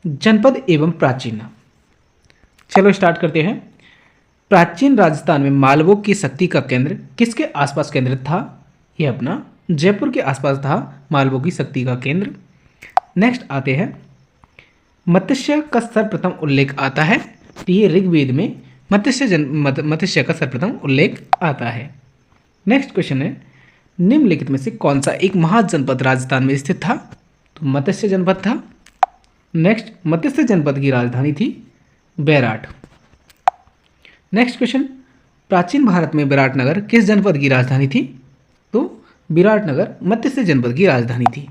जनपद एवं प्राचीन नाम। चलो स्टार्ट करते हैं। प्राचीन राजस्थान में मालवों की शक्ति का केंद्र किसके आसपास केंद्रित था? यह अपना जयपुर के आसपास था मालवों की शक्ति का केंद्र। नेक्स्ट आते हैं, मत्स्य का सर्वप्रथम उल्लेख आता है, तो ये ऋग्वेद में मत्स्य का सर्वप्रथम उल्लेख आता है। नेक्स्ट क्वेश्चन है, निम्नलिखित में से कौन सा एक महाजनपद राजस्थान में स्थित था? तो मत्स्य जनपद था। नेक्स्ट, मत्स्य जनपद की राजधानी थी बैराट। नेक्स्ट क्वेश्चन, प्राचीन भारत में विराटनगर किस जनपद की राजधानी थी? तो विराटनगर मत्स्य जनपद की राजधानी थी।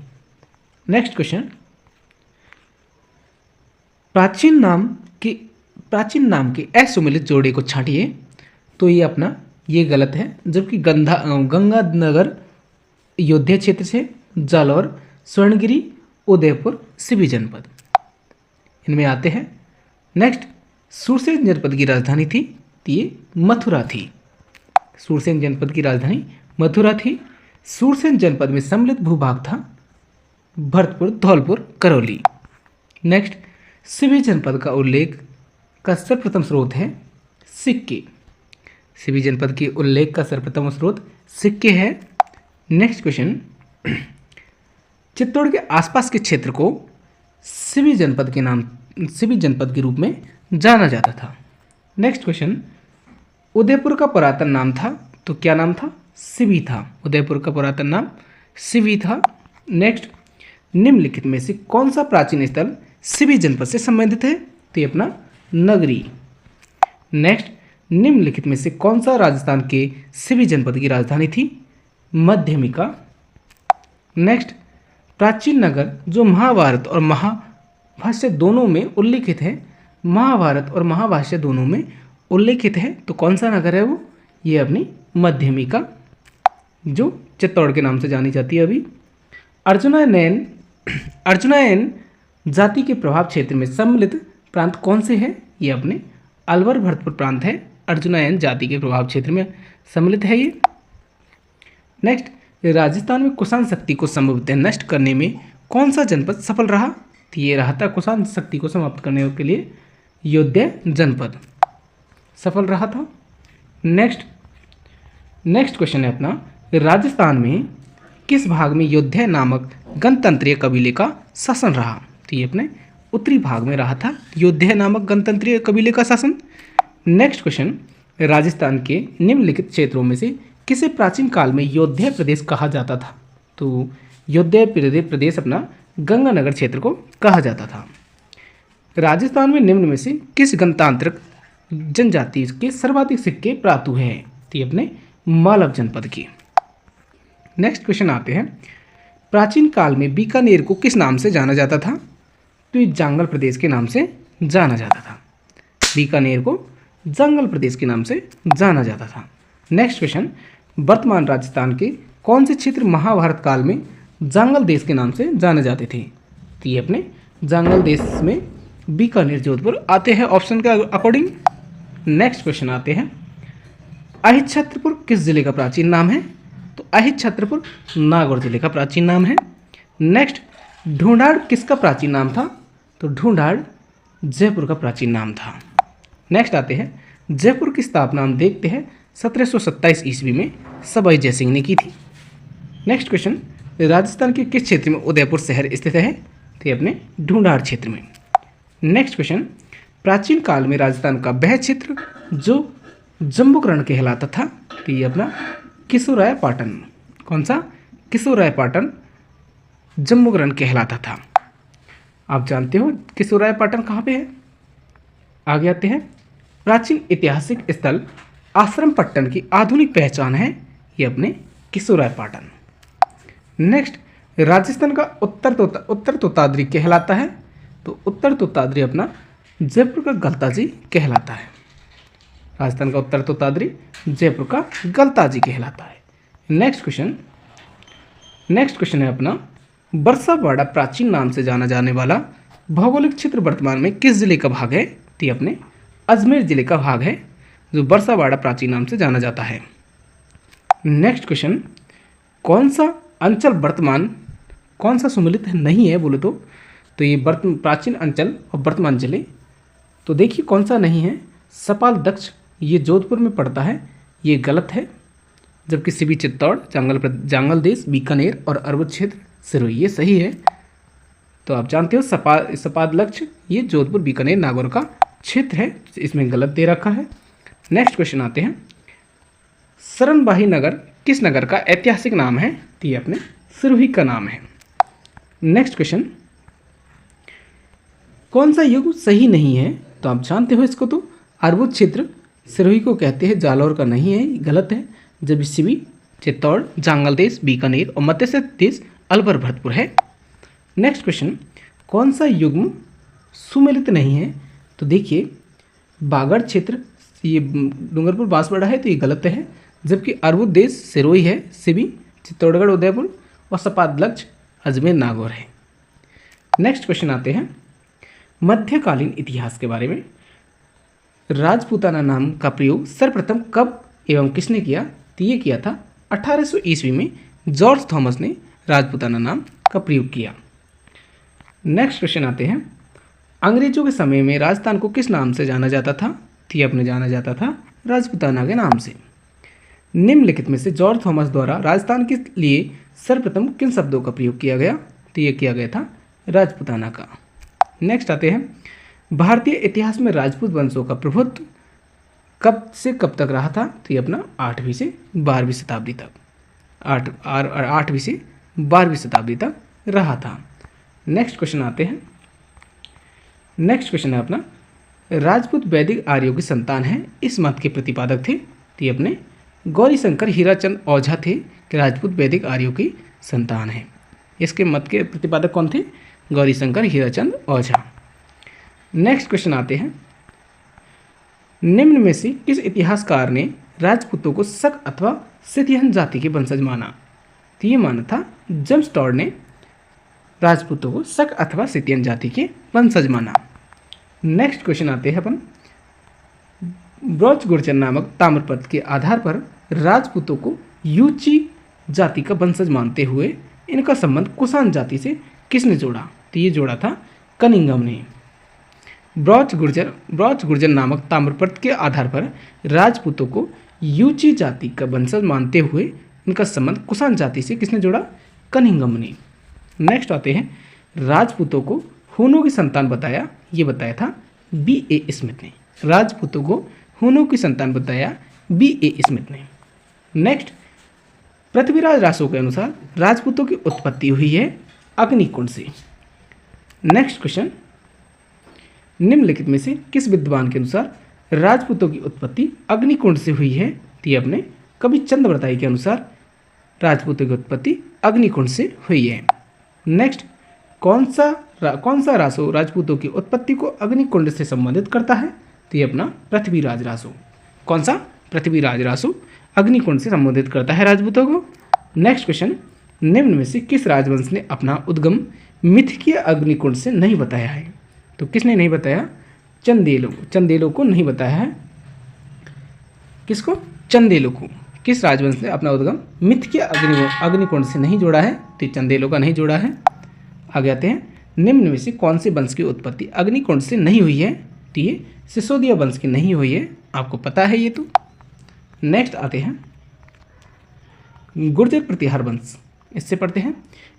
नेक्स्ट क्वेश्चन, प्राचीन नाम के असुमिलित जोड़े को छांटिए। तो ये गलत है, जबकि गंगानगर अयोध्या क्षेत्र से, जालौर, स्वर्णगिरी, उदयपुर, सिभी जनपद इनमें आते हैं। नेक्स्ट, सूरसेन जनपद की राजधानी थी, तो ये मथुरा थी। सूरसेन जनपद की राजधानी मथुरा थी। सूरसेन जनपद में सम्मिलित भूभाग था भरतपुर, धौलपुर, करौली। नेक्स्ट, सिभी जनपद का उल्लेख का सर्वप्रथम स्रोत है सिक्के। सिभी जनपद के उल्लेख का सर्वप्रथम स्रोत सिक्के है। नेक्स्ट क्वेश्चन, चित्तौड़ के आसपास के क्षेत्र को सिभी जनपद के रूप में जाना जाता था। नेक्स्ट क्वेश्चन, उदयपुर का पुरातन नाम था, तो क्या नाम था? सिभी था। उदयपुर का पुरातन नाम सिभी था। नेक्स्ट, निम्नलिखित में से कौन सा प्राचीन स्थल सिभी जनपद से संबंधित है? तो ये अपना नगरी। नेक्स्ट, निम्नलिखित में से कौन सा राजस्थान के सिभी जनपद की राजधानी थी? मध्यमिका। नेक्स्ट, प्राचीन नगर जो महाभारत और महाभाष्य दोनों में उल्लेखित है, महाभारत और महाभाष्य दोनों में उल्लेखित है, तो कौन सा नगर है वो? ये अपनी मध्यमिका, जो चित्तौड़ के नाम से जानी जाती है अभी। अर्जुनायन जाति के प्रभाव क्षेत्र में सम्मिलित प्रांत कौन से हैं? ये अपने अलवर भरतपुर प्रांत है, अर्जुनायन जाति के प्रभाव क्षेत्र में सम्मिलित है ये। नेक्स्ट, राजस्थान में कुषाण शक्ति को संभवतः नष्ट करने में कौन सा जनपद सफल रहा? तो ये रहा था कुषाण शक्ति को समाप्त करने के लिए अयोध्या जनपद सफल रहा था। नेक्स्ट क्वेश्चन है अपना, राजस्थान में किस भाग में योद्धा नामक गणतंत्रीय कबीले का शासन रहा? तो ये अपने उत्तरी भाग में रहा था योद्धा नामक गणतंत्रीय कबीले का शासन। नेक्स्ट क्वेश्चन, राजस्थान के निम्नलिखित क्षेत्रों में से किसे प्राचीन काल में योद्धा प्रदेश कहा जाता था? तो योद्धा प्रदेश अपना गंगानगर क्षेत्र को कहा जाता था। राजस्थान में निम्न में से किस गणतांत्रिक जनजाति के सर्वाधिक सिक्के प्राप्त हुए हैं? तो ये अपने मालव जनपद की। नेक्स्ट क्वेश्चन आते हैं, प्राचीन काल में बीकानेर को किस नाम से जाना जाता था? तो ये जांगल प्रदेश के नाम से जाना जाता था। बीकानेर को जांगल प्रदेश के नाम से जाना जाता था। नेक्स्ट क्वेश्चन, वर्तमान राजस्थान के कौन से क्षेत्र महाभारत काल में जांगल देश के नाम से जाने जाते थे? तो ये अपने जांगल देश में बीकानेर, जोधपुर आते हैं ऑप्शन के अकॉर्डिंग। नेक्स्ट क्वेश्चन आते हैं, अहित छत्रपुर किस जिले का प्राचीन नाम है? तो अहित छत्रपुर नागौर जिले का प्राचीन नाम है। नेक्स्ट, ढूंढाड़ किसका प्राचीन नाम था? तो ढूंढाड़ जयपुर का प्राचीन नाम था। नेक्स्ट आते हैं, जयपुर की स्थापना हम देखते हैं 1727 ईस्वी में सवाई जयसिंह ने की थी। नेक्स्ट क्वेश्चन, राजस्थान के किस क्षेत्र में उदयपुर शहर स्थित है? तो ये अपने ढूंढाड़ क्षेत्र में। नेक्स्ट क्वेश्चन, प्राचीन काल में राजस्थान का वह क्षेत्र जो जम्बूकरण कहलाता था, तो ये अपना किशोराय पाटन। कौन सा? किशोराय पाटन जम्बूकरण कहलाता था। आप जानते हो किशोराय पाटन कहाँ पे है? आगे आते हैं, प्राचीन ऐतिहासिक स्थल आश्रम पट्टन की आधुनिक पहचान है, ये अपने किशोराय पाटन। नेक्स्ट, राजस्थान का उत्तर तोताद्री कहलाता है, तो उत्तर तोताद्री अपना जयपुर का गलताजी कहलाता है। राजस्थान का उत्तर तोताद्री जयपुर का गलताजी कहलाता है। नेक्स्ट क्वेश्चन है अपना, बरसाबाड़ा प्राचीन नाम से जाना जाने वाला भौगोलिक क्षेत्र वर्तमान में किस जिले का भाग है? तो ये अपने अजमेर जिले का भाग है, जो बरसाबाड़ा प्राचीन नाम से जाना जाता है। नेक्स्ट क्वेश्चन, कौन सा अंचल वर्तमान कौन सा सुमेलित नहीं है बोले तो तो ये प्राचीन अंचल और वर्तमान जिले। तो देखिए कौन सा नहीं है, सपाल दक्ष ये जोधपुर में पड़ता है, ये गलत है। जबकि सिबी चित्तौड़, जांगल देश, बीकानेर और अरवल क्षेत्र सिरोही ये सही है। तो आप जानते हो सपाद लक्ष्य ये जोधपुर, बीकानेर, नागौर का क्षेत्र है, इसमें गलत दे रखा है। नेक्स्ट क्वेश्चन आते हैं, शरणबाही नगर किस नगर का ऐतिहासिक नाम है? तो ये अपने सिरोही का नाम है। नेक्स्ट क्वेश्चन, कौन सा युग सही नहीं है? तो आप जानते हो इसको, तो अरवल क्षेत्र सिरोही को कहते हैं, जालौर का नहीं है, गलत है। जब सिबी चित्तौड़, जांगल देश, बीकानेर और मत्स्य देश अलवर भरतपुर है। नेक्स्ट क्वेश्चन, कौन सा युग्म सुमेलित नहीं है? तो देखिए बागड़ क्षेत्र ये डूंगरपुर बांसवाड़ा है, तो ये गलत है। जबकि अरवल देश सिरोही है, सिबी चित्तौड़गढ़ उदयपुर और सपादलक्ष अजमेर नागौर है। नेक्स्ट क्वेश्चन आते हैं मध्यकालीन इतिहास के बारे में। राजपूताना नाम का प्रयोग सर्वप्रथम कब एवं किसने किया? तो ये किया था 1800 ईस्वी में जॉर्ज थॉमस ने राजपूताना नाम का प्रयोग किया। नेक्स्ट क्वेश्चन आते हैं, अंग्रेजों के समय में राजस्थान को किस नाम से जाना जाता था? तो ये अपने जाना जाता था राजपूताना के नाम से। निम्नलिखित में से जॉर्ज थॉमस द्वारा राजस्थान के लिए सर्वप्रथम किन शब्दों का प्रयोग किया गया? तो ये किया गया था राजपूताना का। नेक्स्ट आते हैं, भारतीय इतिहास में राजपूत वंशों का प्रभुत्व कब से कब तक रहा था? तो ये अपना 8वीं से 12वीं शताब्दी तक, 8वीं से 12वीं शताब्दी तक रहा था। नेक्स्ट क्वेश्चन आते हैं, नेक्स्ट क्वेश्चन है अपना, राजपूत वैदिक आर्यों की संतान है, इस मत के प्रतिपादक थे? तो ये अपने गौरीशंकर हीराचंद ओझा थे कि राजपूत वैदिक आर्यों की संतान है। इसके मत के प्रतिपादक कौन थे? गौरीशंकर हीराचंद ओझा। नेक्स्ट क्वेश्चन आते हैं, निम्न में से किस इतिहासकार ने राजपूतों को शक अथवा सिथियन जाति के वंशज माना? तो ये माना था जेम्स टॉड ने राजपूतों को शक अथवा सिथियन जाति के वंशज माना। नेक्स्ट क्वेश्चन आते हैं अपन, ब्रॉच गुर्जर नामक ताम्रपत्र के आधार पर राजपूतों को यूची जाति का वंशज मानते हुए इनका संबंध कुषाण जाति से किसने जोड़ा? तो ये जोड़ा था कनिंघम ने। ब्रॉच गुर्जर नामक ताम्रपत्र के आधार पर राजपूतों को यूची जाति का वंशज मानते हुए इनका संबंध कुषाण जाति से किसने जोड़ा? कनिंघम ने। नेक्स्ट आते हैं, राजपूतों को हूनों की संतान बताया, ये बताया था B.A. स्मिथ ने। राजपूतों को हूनों की संतान बताया B.A. स्मिथ ने। नेक्स्ट, पृथ्वीराज रासो के अनुसार राजपूतों की उत्पत्ति हुई है अग्निकुंड से। नेक्स्ट क्वेश्चन, निम्नलिखित में से किस विद्वान के अनुसार राजपूतों की उत्पत्ति अग्निकुंड से हुई है? तो ये अपने कवि चंद्रवरदाई के अनुसार राजपूतों की उत्पत्ति अग्निकुंड से हुई है। नेक्स्ट, कौन सा रासो राजपूतों की उत्पत्ति को अग्निकुंड से संबंधित करता है? तो ये अपना पृथ्वीराज रासो। कौन सा? पृथ्वीराज रासो अग्निकुंड से संबोधित करता है राजपूतों को। नेक्स्ट क्वेश्चन, निम्न में से किस राजवंश ने अपना उद्गम मिथिकीय अग्निकुंड से नहीं बताया है? तो किसने नहीं बताया? चंदेलों को नहीं बताया है। किसको? चंदेलों को। किस राजवंश ने अपना उद्गम मिथिकीय अग्निकुंड से नहीं जोड़ा है? तो चंदेलों का नहीं जोड़ा है। आगे आते हैं, निम्न में से कौन से वंश की उत्पत्ति अग्निकुंड से नहीं हुई है? तो ये सिसोदिया वंश की नहीं हुई है, आपको पता है ये तो। नेक्स्ट आते हैं, गुर्जर प्रतिहार वंश, इससे पढ़ते हैं।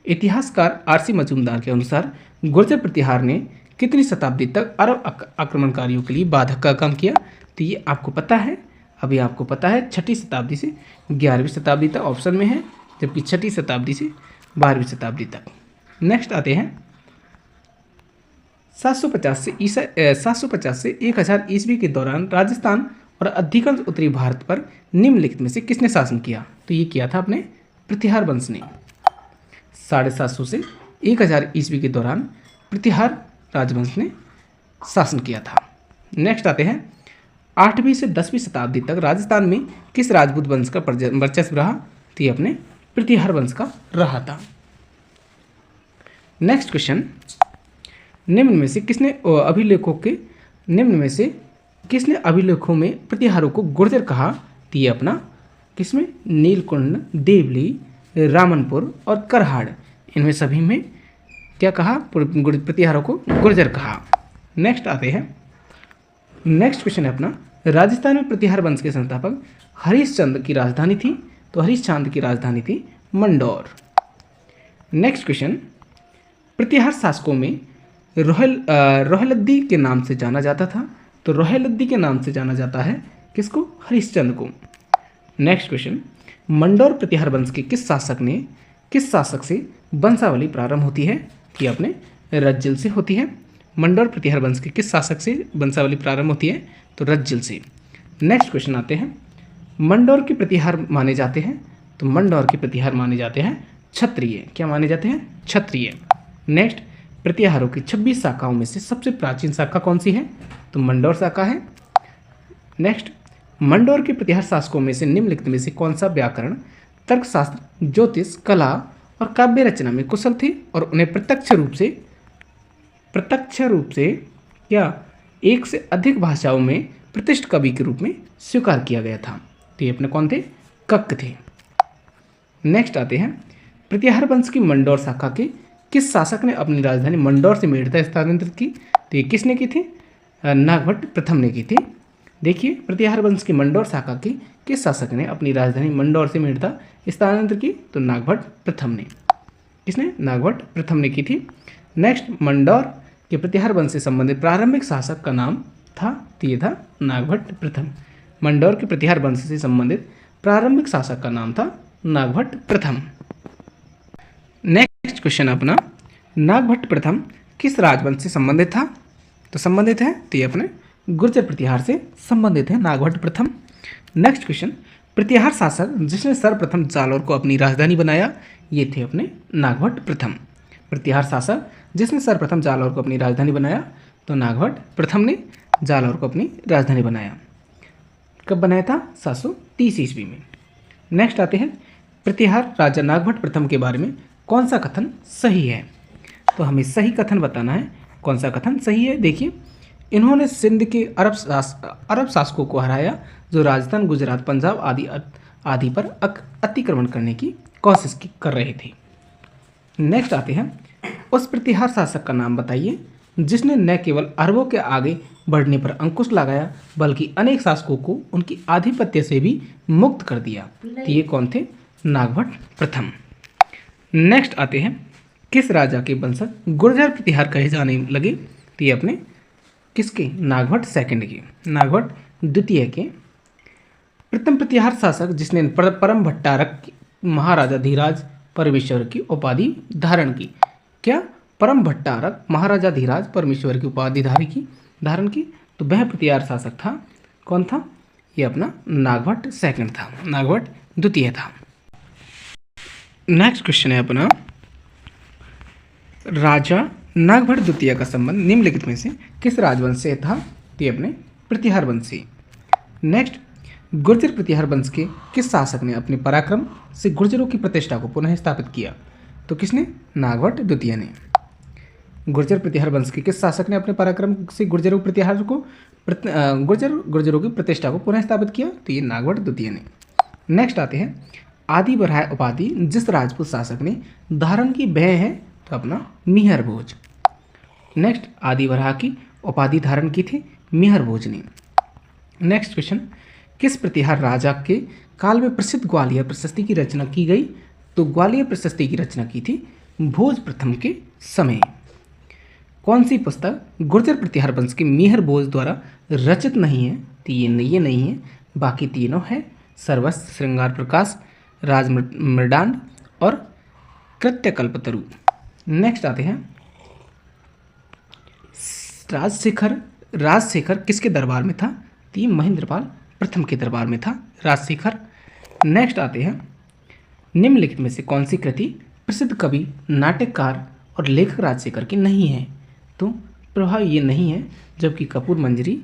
इतिहासकार R.C. मजूमदार के अनुसार गुर्जर प्रतिहार ने कितनी शताब्दी तक अरब आक्रमणकारियों के लिए बाधक का काम किया? तो ये आपको पता है, अभी आपको पता है 6ठी शताब्दी से 11वीं शताब्दी तक ऑप्शन में है, जबकि 6ठी शताब्दी से 12वीं शताब्दी तक। नेक्स्ट आते हैं, 750 से 1000 ईस्वी के दौरान राजस्थान और अधिकांश उत्तरी भारत पर निम्नलिखित में से किसने शासन किया? तो ये किया था अपने प्रतिहार वंश ने। 750 से 1000 ईस्वी के दौरान प्रतिहार राजवंश ने शासन किया था। नेक्स्ट आते हैं, 8वीं से 10वीं शताब्दी तक राजस्थान में किस राजपूत वंश का वर्चस्व रहा? तो ये अपने प्रतिहार वंश का रहा था। नेक्स्ट क्वेश्चन, निम्न में से अभिलेखों में प्रतिहारों को गुर्जर कहा? तो ये अपना किसमें? नीलकुंड, देवली, रामनपुर और करहाड़, इनमें सभी में क्या कहा? प्रतिहारों को गुर्जर कहा। नेक्स्ट आते हैं, नेक्स्ट क्वेश्चन है अपना, राजस्थान में प्रतिहार वंश के संस्थापक हरिश्चंद्र की राजधानी थी, तो हरिश्चंद्र की राजधानी थी मंडौर। नेक्स्ट क्वेश्चन, प्रतिहार शासकों में रोहिलद्दी के नाम से जाना जाता था, तो रोहिलद्दी के नाम से जाना जाता है किसको? हरिश्चंद्र को। नेक्स्ट क्वेश्चन, मंडौर प्रतिहार वंश के किस शासक से वंशावली प्रारंभ होती है? कि अपने रज्जिल से होती है। मंडौर प्रतिहार वंश के किस शासक से वंशावली प्रारंभ होती है? तो रज्जिल से। नेक्स्ट क्वेश्चन आते हैं, मंडौर के प्रतिहार माने जाते हैं, तो मंडौर के प्रतिहार माने जाते हैं क्षत्रिय। क्या माने जाते हैं? क्षत्रिय। नेक्स्ट, प्रतिहारों की 26 शाखाओं में से सबसे प्राचीन शाखा कौन सी है? तो मंडौर शाखा है। नेक्स्ट, मंडौर के प्रतिहार शासकों में से निम्नलिखित में से कौन सा व्याकरण, तर्कशास्त्र, ज्योतिष, कला और काव्य रचना में कुशल थे और उन्हें प्रत्यक्ष रूप से क्या एक से अधिक भाषाओं में प्रतिष्ठित कवि के रूप में स्वीकार किया गया था? तो ये अपने कौन थे? कक्क थे। नेक्स्ट आते हैं, प्रतिहार वंश की मंडौर शाखा के किस शासक ने अपनी राजधानी मंडौर से मेड़ता स्थानांतरित की? तो ये किसने की थी? नागभट्ट प्रथम ने की थी। देखिए, प्रतिहार वंश की मंडौर शाखा की किस शासक ने अपनी राजधानी मंडौर से मेड़ता स्थानांतरित की? तो नागभट्ट प्रथम ने। किसने? नागभट्ट प्रथम ने की थी। नेक्स्ट, मंडौर के प्रतिहार वंश से संबंधित प्रारंभिक शासक का नाम था, तो ये था नागभट्ट प्रथम। मंडौर के प्रतिहार वंश से संबंधित प्रारंभिक शासक का नाम था नागभट्ट प्रथम। नेक्स्ट क्वेश्चन अपना, नागभट्ट प्रथम किस राजवंश से संबंधित था? तो संबंधित है, तो ये अपने गुर्जर प्रतिहार से संबंधित है नागभट्ट प्रथम। नेक्स्ट क्वेश्चन, प्रतिहार शासक जिसने सर्वप्रथम जालौर को अपनी राजधानी बनाया, ये थे अपने नागभट्ट प्रथम। प्रतिहार शासक जिसने सर्वप्रथम जालौर को अपनी राजधानी बनाया, तो नागभट्ट प्रथम ने जालौर को अपनी राजधानी बनाया। कब बनाया था? 730 ईस्वी में। नेक्स्ट आते हैं, प्रतिहार राजा नागभट्ट प्रथम के बारे में कौन सा कथन सही है? तो हमें सही कथन बताना है। कौन सा कथन सही है? देखिए, इन्होंने सिंध के अरब शासकों को हराया जो राजस्थान, गुजरात, पंजाब आदि पर अतिक्रमण करने की कोशिश कर रहे थे। नेक्स्ट आते हैं, उस प्रतिहार शासक का नाम बताइए जिसने न केवल अरबों के आगे बढ़ने पर अंकुश लगाया बल्कि अनेक शासकों को उनकी आधिपत्य से भी मुक्त कर दिया। तो ये कौन थे? नागभट्ट प्रथम। नेक्स्ट आते हैं, किस राजा के वंशज गुर्जर प्रतिहार कहे जाने लगे? तो ये अपने किसके? नागभट्ट सेकंड के, नागभट्ट द्वितीय के। प्रथम प्रतिहार शासक जिसने परम भट्टारक महाराजा धीराज परमेश्वर की उपाधि धारण की। क्या? परम भट्टारक महाराजा धीराज परमेश्वर की उपाधि धारण की, तो वह प्रतिहार शासक था। कौन था? ये अपना नागभट्ट सेकंड था, नागभट्ट द्वितीय था। नेक्स्ट क्वेश्चन है अपना, राजा नागभट्ट द्वितीय का संबंध निम्नलिखित में से किस राजवंश से था? तो ये अपने प्रतिहार वंश से। नेक्स्ट, गुर्जर प्रतिहार वंश के किस शासक ने अपने पराक्रम से गुर्जरों की प्रतिष्ठा को पुनः स्थापित किया? तो किसने? नागभट्ट द्वितीय ने। गुर्जर प्रतिहार वंश के किस शासक ने अपने पराक्रम से गुर्जरों की प्रतिष्ठा को पुनः स्थापित किया? तो ये नागभट्ट द्वितीय ने। नेक्स्ट आते हैं, आदि बरहाय उपाधि जिस राजपूत शासक ने धारण की वह है, तो अपना मिहर भोज। नेक्स्ट, आदि बरहा की उपाधि धारण की थी मिहर भोज ने। नेक्स्ट क्वेश्चन, किस प्रतिहार राजा के काल में प्रसिद्ध ग्वालियर प्रशस्ति की रचना की गई? तो ग्वालियर प्रशस्ति की रचना की थी भोज प्रथम के समय। कौन सी पुस्तक गुर्जर प्रतिहार वंश के मिहर भोज द्वारा रचित नहीं है? तो ये नहीं है, बाकी तीनों है, सर्वस्व, श्रृंगार प्रकाश, राजमृडांड और कृत्यकल्पतरु। नेक्स्ट आते हैं, राजशेखर किसके दरबार में था? तो ये महेंद्रपाल प्रथम के दरबार में था राजशेखर। नेक्स्ट आते हैं, निम्नलिखित में से कौन सी कृति प्रसिद्ध कवि, नाटककार और लेखक राजशेखर की नहीं है? तो प्रभाव ये नहीं है, जबकि कपूर मंजरी,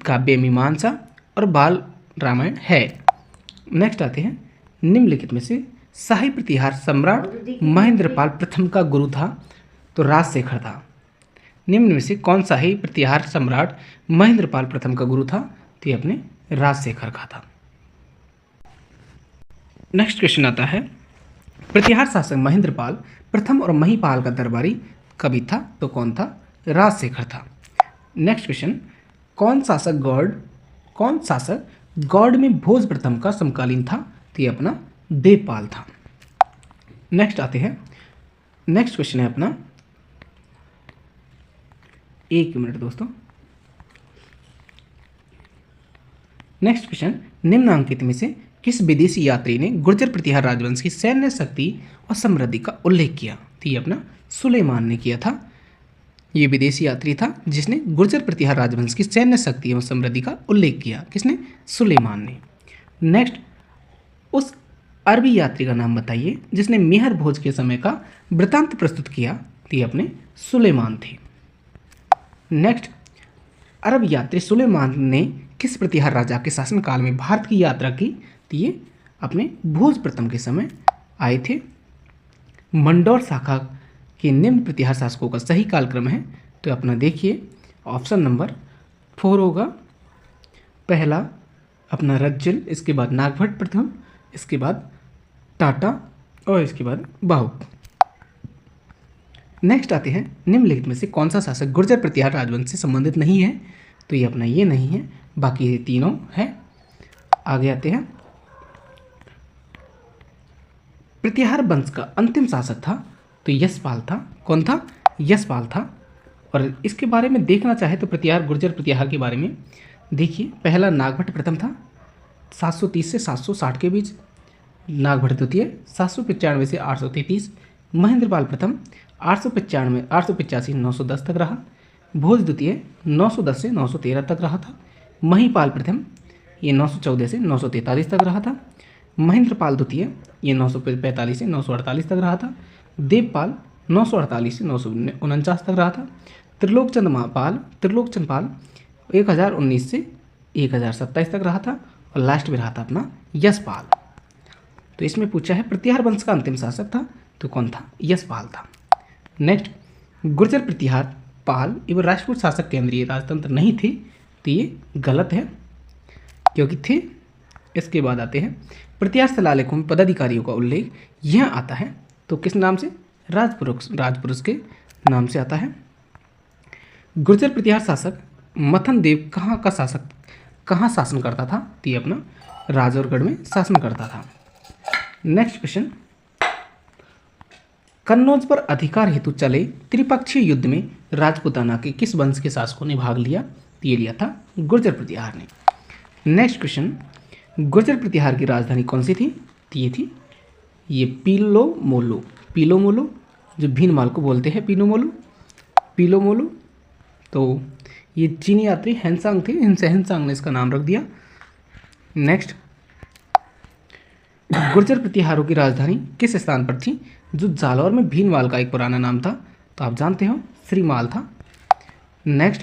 काव्य मीमांसा और बाल रामायण है। नेक्स्ट आते हैं, निम्नलिखित में से शाही प्रतिहार सम्राट महेंद्रपाल प्रथम का गुरु था? तो राजशेखर था। निम्न में से कौन शाही प्रतिहार सम्राट महेंद्रपाल प्रथम का गुरु था? तो ये अपने राजशेखर का था। नेक्स्ट क्वेश्चन आता है, प्रतिहार शासक महेंद्रपाल प्रथम और महिपाल का दरबारी कवि था? तो कौन था? राजशेखर था। नेक्स्ट क्वेश्चन, कौन शासक गौड़ में भोज प्रथम का समकालीन था? तो ये अपना देवपाल था। नेक्स्ट आते हैं, नेक्स्ट क्वेश्चन है अपना, एक मिनट दोस्तों। नेक्स्ट क्वेश्चन, निम्नांकित में से किस विदेशी यात्री ने गुर्जर प्रतिहार राजवंश की सैन्य शक्ति और समृद्धि का उल्लेख किया? तो ये अपना सुलेमान ने किया था। ये विदेशी यात्री था जिसने गुर्जर प्रतिहार राजवंश की सैन्य शक्ति एवं समृद्धि का उल्लेख किया। किसने? सुलेमान ने। नेक्स्ट, उस अरबी यात्री का नाम बताइए जिसने मेहर भोज के समय का वृतांत प्रस्तुत किया। तो ये अपने सुलेमान थे। नेक्स्ट, अरब यात्री सुलेमान ने किस प्रतिहार राजा के शासनकाल में भारत की यात्रा की? तो ये अपने भोज प्रथम के समय आए थे। मंडौर शाखा के निम्न प्रतिहार शासकों का सही कालक्रम है? तो अपना देखिए, ऑप्शन नंबर 4 होगा। पहला अपना रज्जल, इसके बाद नागभट्ट प्रथम, इसके बाद टाटा और इसके बाद बाहुक। नेक्स्ट आते हैं, निम्नलिखित में से कौन सा शासक गुर्जर प्रतिहार राजवंश से संबंधित नहीं है? तो ये अपना ये नहीं है, बाकी ये तीनों है। आगे आते हैं, प्रतिहार वंश का अंतिम शासक था? तो यशपाल था। कौन था? यशपाल था। और इसके बारे में देखना चाहे तो प्रतिहार गुर्जर प्रतिहार के बारे में देखिए, पहला नागभट्ट प्रथम था 730 से 760 के बीच, नागभट्ट द्वितीय 795 से 833, महेंद्रपाल प्रथम 885 910 तक रहा, भोज द्वितीय 910 से 913 तक रहा था, महिपाल प्रथम ये 914 से 943 तक रहा था, महेंद्रपाल द्वितीय ये 945 से 948 तक रहा था, देवपाल 948 से 949 तक रहा था, त्रिलोकचंद पाल 1019 से 1027 तक रहा था, और लास्ट में रहा था अपना यशपाल। तो इसमें पूछा है प्रतिहार वंश का अंतिम शासक था? तो कौन था? यशपाल था। नेक्स्ट, गुर्जर प्रतिहार पाल एवं राजपूत शासक केंद्रीय राजतंत्र नहीं थे? तो ये गलत है, क्योंकि थे। इसके बाद आते हैं, प्रतिहार शिलालेखों में पदाधिकारियों का उल्लेख यह आता है तो किस नाम से? राजपुरुष के नाम से आता है। गुर्जर प्रतिहार शासक मथन देव कहाँ शासन करता था? तो ये अपना राजौरगढ़ में शासन करता था। नेक्स्ट क्वेश्चन, कन्नौज पर अधिकार हेतु चले त्रिपक्षीय युद्ध में राजपूताना के किस वंश के शासकों ने भाग लिया? तो ये लिया था गुर्जर प्रतिहार ने। नेक्स्ट क्वेश्चन, गुर्जर प्रतिहार की राजधानी कौन सी थी? तो ये थी ये पीलोमोलो, जो भीनमाल को बोलते हैं पीलोमोलो। तो ये चीनी यात्री हेनसांग थे, हेनसांग ने इसका नाम रख दिया। नेक्स्ट, गुर्जर प्रतिहारों की राजधानी किस स्थान पर थी? जो जालौर में भीनमाल का एक पुराना नाम था, तो आप जानते हो श्रीमाल था। नेक्स्ट,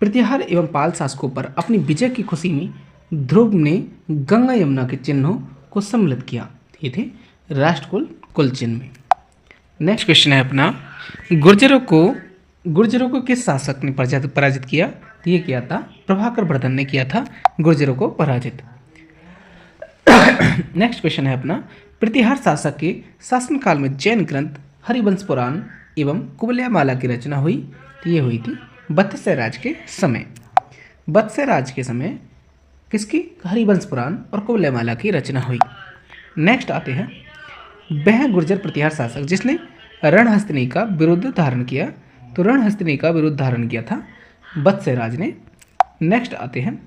प्रतिहार एवं पाल शासकों पर अपनी विजय की खुशी में ध्रुव ने गंगा यमुना के चिन्हों को सम्मिलित किया। ये थे राष्ट्रकुल कुल चिन्ह में। नेक्स्ट क्वेश्चन है अपना, गुर्जरों को किस शासक ने पराजित किया? तो ये किया था प्रभाकर वर्धन ने किया था गुर्जरों को पराजित। नेक्स्ट क्वेश्चन है अपना, प्रतिहार शासक के शासनकाल में जैन ग्रंथ हरिवंश पुराण एवं कुबलयामाला की रचना हुई? तो ये हुई थी बत्सय राज के समय। बत्सय राज के समय किसकी? हरिवंश पुराण और कुबलयामाला की रचना हुई। नेक्स्ट आते हैं, वह गुर्जर प्रतिहार शासक जिसने रणहस्तिनी का विरुद्ध धारण किया? तो रणहस्तिनी का विरुद्ध धारण किया था बत्सय राज ने। नेक्स्ट आते हैं,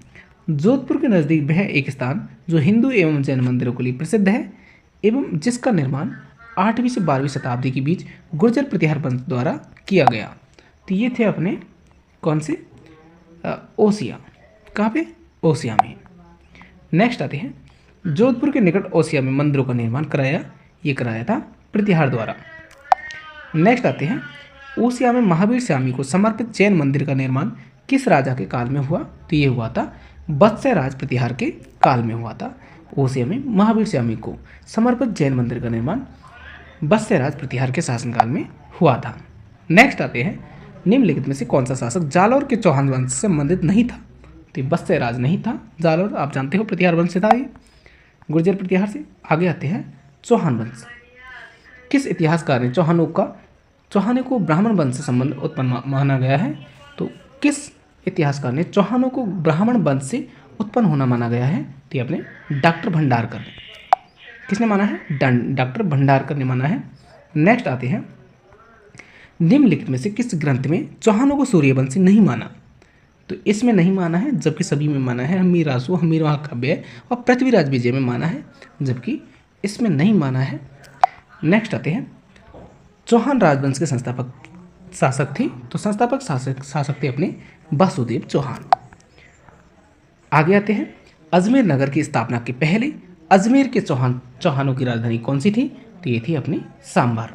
जोधपुर के नज़दीक वह एक स्थान जो हिंदू एवं जैन मंदिरों के लिए प्रसिद्ध है एवं जिसका निर्माण 8वीं से 12वीं शताब्दी के बीच गुर्जर प्रतिहार वंश द्वारा किया गया। तो ये थे अपने कौन से? ओसिया। कहाँ पे? ओसिया में। नेक्स्ट आते हैं, जोधपुर के निकट ओसिया में मंदिरों का निर्माण कराया था प्रतिहार द्वारा। नेक्स्ट आते हैं, ओसिया में महावीर स्वामी को समर्पित जैन मंदिर का निर्माण किस राजा के काल में हुआ? तो ये हुआ था बत्सय राज प्रतिहार के काल में हुआ था। ओसिया में महावीर स्वामी को समर्पित जैन मंदिर का निर्माण बत्सय राज प्रतिहार के शासनकाल में हुआ था। नेक्स्ट आते हैं, निम्नलिखित में से कौन सा शासक जालौर के चौहान वंश से संबंधित नहीं था? तो बत्सय राज नहीं था। जालौर आप जानते हो प्रतिहार वंश से था, ये गुर्जर प्रतिहार से। आगे आते हैं चौहान वंश। किस इतिहासकार ने चौहानों को ब्राह्मण वंश से संबंध उत्पन्न माना गया है? तो किस इतिहासकार ने चौहानों को ब्राह्मण वंश से उत्पन्न होना माना गया है? तो ये अपने डॉक्टर भंडारकर ने। किसने माना है? डॉक्टर भंडारकर ने माना है। नेक्स्ट आते हैं, निम्नलिखित में से किस ग्रंथ में चौहानों को सूर्यवंशी नहीं माना? तो इसमें नहीं माना है, जबकि सभी में माना है। हमीरासु, हमीर महाकाव्य और पृथ्वीराज विजय में माना है, जबकि इसमें नहीं माना है। नेक्स्ट आते हैं, चौहान राजवंश के संस्थापक शासक थे? तो संस्थापक शासक थे अपने वासुदेव चौहान। आगे आते हैं, अजमेर नगर की स्थापना के पहले अजमेर के चौहानों की राजधानी कौन सी थी? तो ये थी अपनी सांभर।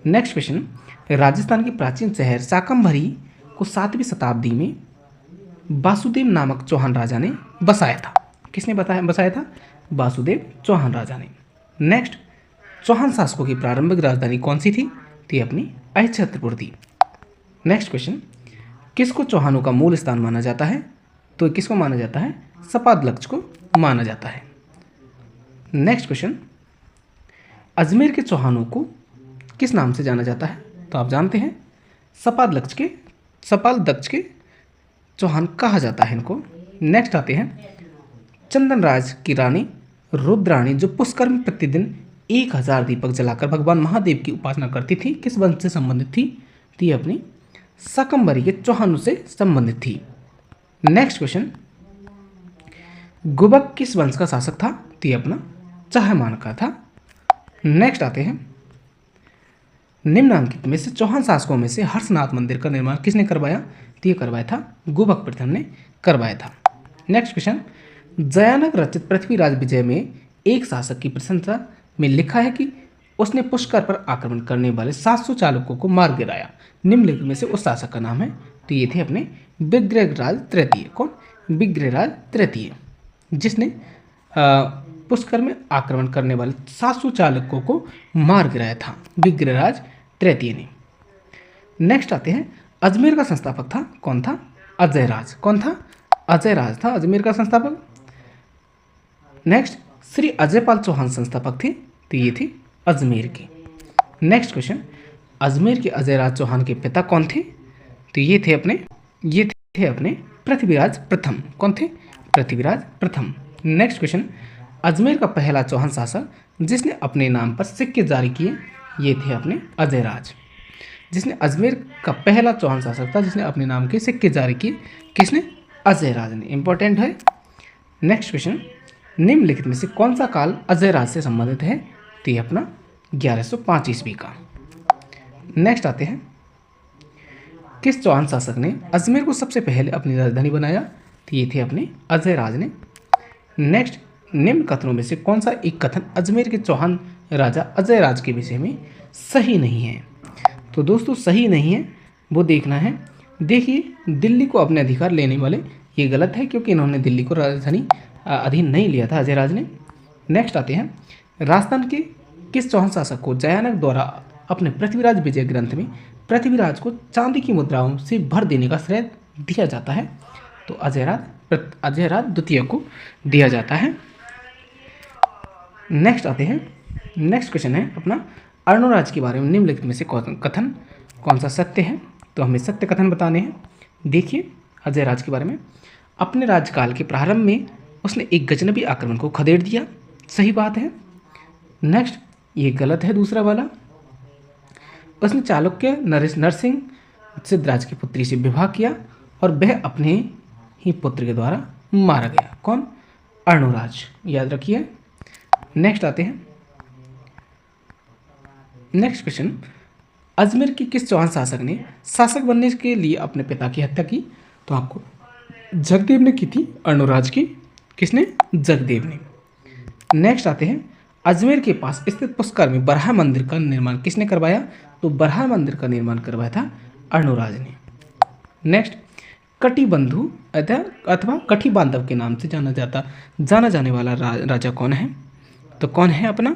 नेक्स्ट क्वेश्चन, राजस्थान के प्राचीन शहर शाकंभरी को 7वीं शताब्दी में वासुदेव नामक चौहान राजा ने बसाया था। किसने बसाया था? वासुदेव चौहान राजा ने। नेक्स्ट, चौहान शासकों की प्रारंभिक राजधानी कौन सी थी? तो ये अपनी अहिच्छत्रपुर थी। नेक्स्ट क्वेश्चन, किसको चौहानों का मूल स्थान माना जाता है? तो किसको माना जाता है? सपादलक्ष को माना जाता है। नेक्स्ट क्वेश्चन, अजमेर के चौहानों को किस नाम से जाना जाता है? तो आप जानते हैं, सपालदक्ष के चौहान कहा जाता है इनको। नेक्स्ट आते हैं, चंदनराज की रानी रुद्राणी जो पुष्कर में प्रतिदिन 1000 दीपक जलाकर भगवान महादेव की उपासना करती थी, किस वंश से संबंधित थी? तो ये अपनी शाकंभरी के चौहानों से संबंधित थी। नेक्स्ट क्वेश्चन, गुबक किस वंश का शासक था? तो ये अपना चाहमान का था। नेक्स्ट आते हैं, निम्नांकित में से चौहान शासकों में से हर्षनाथ मंदिर का निर्माण किसने करवाया? तो ये करवाया था गुबक प्रथम ने करवाया था। नेक्स्ट क्वेश्चन, जयानक रचित पृथ्वीराज विजय में एक शासक की प्रशंसा में लिखा है कि उसने पुष्कर पर आक्रमण करने वाले 700 चालुक्यों को मार गिराया। निम्नलिखित में से उस शासक का नाम है? तो ये थे अपने विग्रहराज तृतीय। कौन? विग्रहराज तृतीय, जिसने पुष्कर में आक्रमण करने वाले 700 चालुक्यों को मार गिराया था, विग्रहराज तृतीय ने। नेक्स्ट आते हैं, अजमेर का संस्थापक था कौन था? अजयराज। कौन था? अजयराज था अजमेर का संस्थापक। नेक्स्ट, श्री अजयपाल चौहान संस्थापक थे? तो ये थे अजमेर के। नेक्स्ट क्वेश्चन, अजमेर के अजयराज चौहान के पिता कौन थे? तो ये थे अपने पृथ्वीराज प्रथम। कौन थे? पृथ्वीराज प्रथम। नेक्स्ट क्वेश्चन, अजमेर का पहला चौहान शासक जिसने अपने नाम पर सिक्के जारी किए, ये थे अपने अजयराज। जिसने अजमेर का पहला चौहान शासक था जिसने अपने नाम के सिक्के जारी किए, किसने? अजयराज ने। इंपॉर्टेंट है। नेक्स्ट क्वेश्चन, निम्नलिखित में से कौन सा काल अजयराज से संबंधित है? तो ये अपना 1105 ईस्वी का। नेक्स्ट आते हैं, किस चौहान शासक ने अजमेर को सबसे पहले अपनी राजधानी बनाया? तो ये थे अपने अजयराज ने। नेक्स्ट, निम्न कथनों में से कौन सा एक कथन अजमेर के चौहान राजा अजयराज के विषय में सही नहीं है? तो दोस्तों सही नहीं है वो देखना है। देखिए, दिल्ली को अपने अधिकार लेने वाले, ये गलत है क्योंकि इन्होंने दिल्ली को राजधानी अधीन नहीं लिया था अजयराज ने। नेक्स्ट आते हैं, राजस्थान के किस चौहान शासक को जयानक द्वारा अपने पृथ्वीराज विजय ग्रंथ में पृथ्वीराज को चांदी की मुद्राओं से भर देने का श्रेय दिया जाता है? तो अजयराज द्वितीय को दिया जाता है। नेक्स्ट आते हैं, नेक्स्ट क्वेश्चन है अपना अर्णोराज के बारे में निम्नलिखित में से कथन कौन सा सत्य है? तो हमें सत्य कथन बताने हैं। देखिए, अजयराज के बारे में, अपने राज्यकाल के प्रारंभ में उसने एक गजनबी आक्रमण को खदेड़ दिया, सही बात है। नेक्स्ट, ये गलत है दूसरा वाला। उसने चालुक्य नरसिंह सिद्धराज की पुत्री से विवाह किया और वह अपने ही पुत्र के द्वारा मारा गया। कौन? अर्णोराज, याद रखिए। नेक्स्ट आते हैं, नेक्स्ट क्वेश्चन, अजमेर के किस चौहान शासक ने शासक बनने के लिए अपने पिता की हत्या की? तो आपको जगदेव ने की थी अर्णोराज की। किसने? जगदेव ने। नेक्स्ट आते हैं, अजमेर के पास स्थित पुष्कर में बरहा मंदिर का निर्माण किसने करवाया? तो बरहा मंदिर का निर्माण करवाया था अर्णोराज ने। नेक्स्ट, कटिबंधु अथवा कठी बांधव के नाम से जाना जाने वाला राजा कौन है? तो कौन है अपना?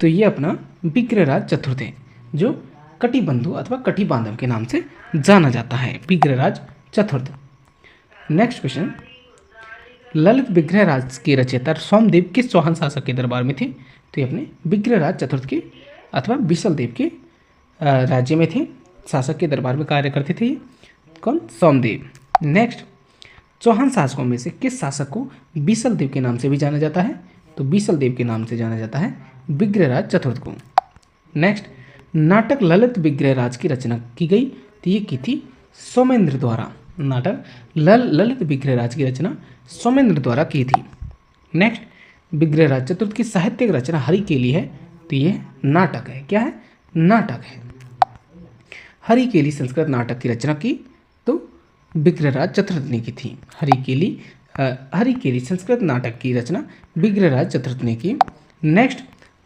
तो ये अपना विग्रहराज चतुर्थ है, जो कटिबंधु अथवा कठी बांधव के नाम से जाना जाता है, विग्रहराज चतुर्थ। नेक्स्ट क्वेश्चन, ललित विग्रहराज के रचयिता सोमदेव किस चौहान शासक के दरबार में थे? तो ये अपने विग्रहराज चतुर्थ के अथवा विशलदेव के राज्य में थे, शासक के दरबार में कार्य करते थे। कौन? सोमदेव। नेक्स्ट, चौहान शासकों में से किस शासक को विशलदेव के नाम से भी जाना जाता है? तो विशलदेव के नाम से जाना जाता है विग्रहराज चतुर्थ को। नेक्स्ट, नाटक ललित विग्रहराज की रचना की गई, तो ये की थी सोमेंद्र द्वारा। नाटक ललित विग्रहराज की रचना सोमेंद्र द्वारा की थी। नेक्स्ट, विग्रहराज चतुर्थ की साहित्यिक रचना हरिकेली है, तो ये नाटक है। क्या है? नाटक है। हरिकेली संस्कृत नाटक की रचना की तो विग्रहराज चतुर्थ ने की थी। हरिकेली संस्कृत नाटक की रचना विग्रहराज चतुर्थ ने की। नेक्स्ट,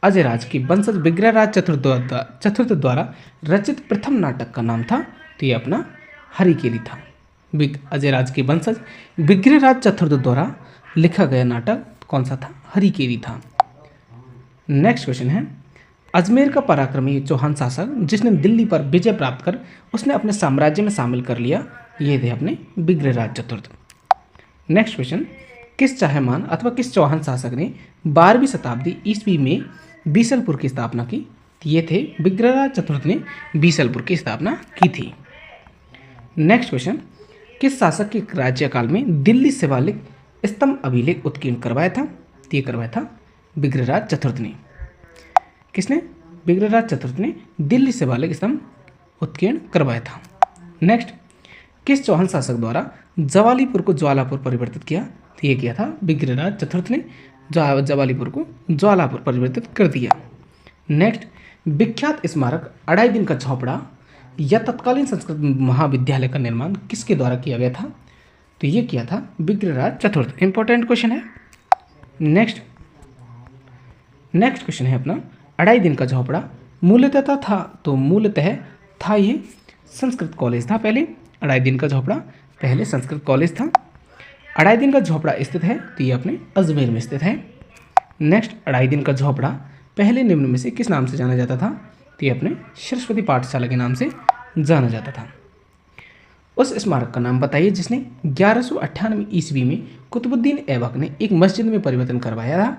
अजयराज की वंशज विग्रहराज चतुर्थ द्वारा रचित प्रथम नाटक का नाम था, तो ये अपना हरिकेली था। अजयराज के वंशज विग्रहराज चतुर्थ द्वारा लिखा गया नाटक कौन सा था? हरिकेली था। नेक्स्ट क्वेश्चन है, अजमेर का पराक्रमी चौहान शासक जिसने दिल्ली पर विजय प्राप्त कर उसने अपने साम्राज्य में शामिल कर लिया, ये थे अपने विग्रहराज चतुर्थ। नेक्स्ट क्वेश्चन, किस चाहमान अथवा किस चौहान शासक ने 12वीं शताब्दी ईस्वी में बीसलपुर की स्थापना की? ये थे विग्रहराज चतुर्थ ने बीसलपुर की स्थापना की थी। नेक्स्ट क्वेश्चन, किस शासक के राज्यकाल में दिल्ली शिवालिक स्तंभ अभिलेख उत्कीर्ण करवाया था? ये करवाया था विग्रहराज चतुर्थ ने। किसने? विग्रहराज चतुर्थ ने दिल्ली शिवालिक स्तंभ उत्कीर्ण करवाया था। नेक्स्ट, किस चौहान शासक द्वारा जवालीपुर को ज्वालापुर परिवर्तित किया? तो ये किया था विग्रहराज चतुर्थ ने, जवालीपुर को ज्वालापुर परिवर्तित कर दिया। नेक्स्ट, विख्यात स्मारक अढ़ाई दिन का झोपड़ा या तत्कालीन संस्कृत महाविद्यालय का निर्माण किसके द्वारा किया गया था? तो ये किया था विग्रहराज चतुर्थ। इंपॉर्टेंट क्वेश्चन है। नेक्स्ट क्वेश्चन है अपना, अढ़ाई दिन का झोपड़ा मूलतः था, तो मूलतः था ये संस्कृत कॉलेज था पहले। अढ़ाई दिन का झोपड़ा पहले संस्कृत कॉलेज था। अढ़ाई दिन का झोपड़ा स्थित है, तो ये अपने अजमेर में स्थित है। नेक्स्ट, अढ़ाई दिन का झोपड़ा पहले निम्न में से किस नाम से जाना जाता था? तो ये अपने सरस्वती पाठशाला के नाम से जाना जाता था। उस स्मारक का नाम बताइए जिसने 1198 ईस्वी में कुतुबुद्दीन ऐबक ने एक मस्जिद में परिवर्तन करवाया था।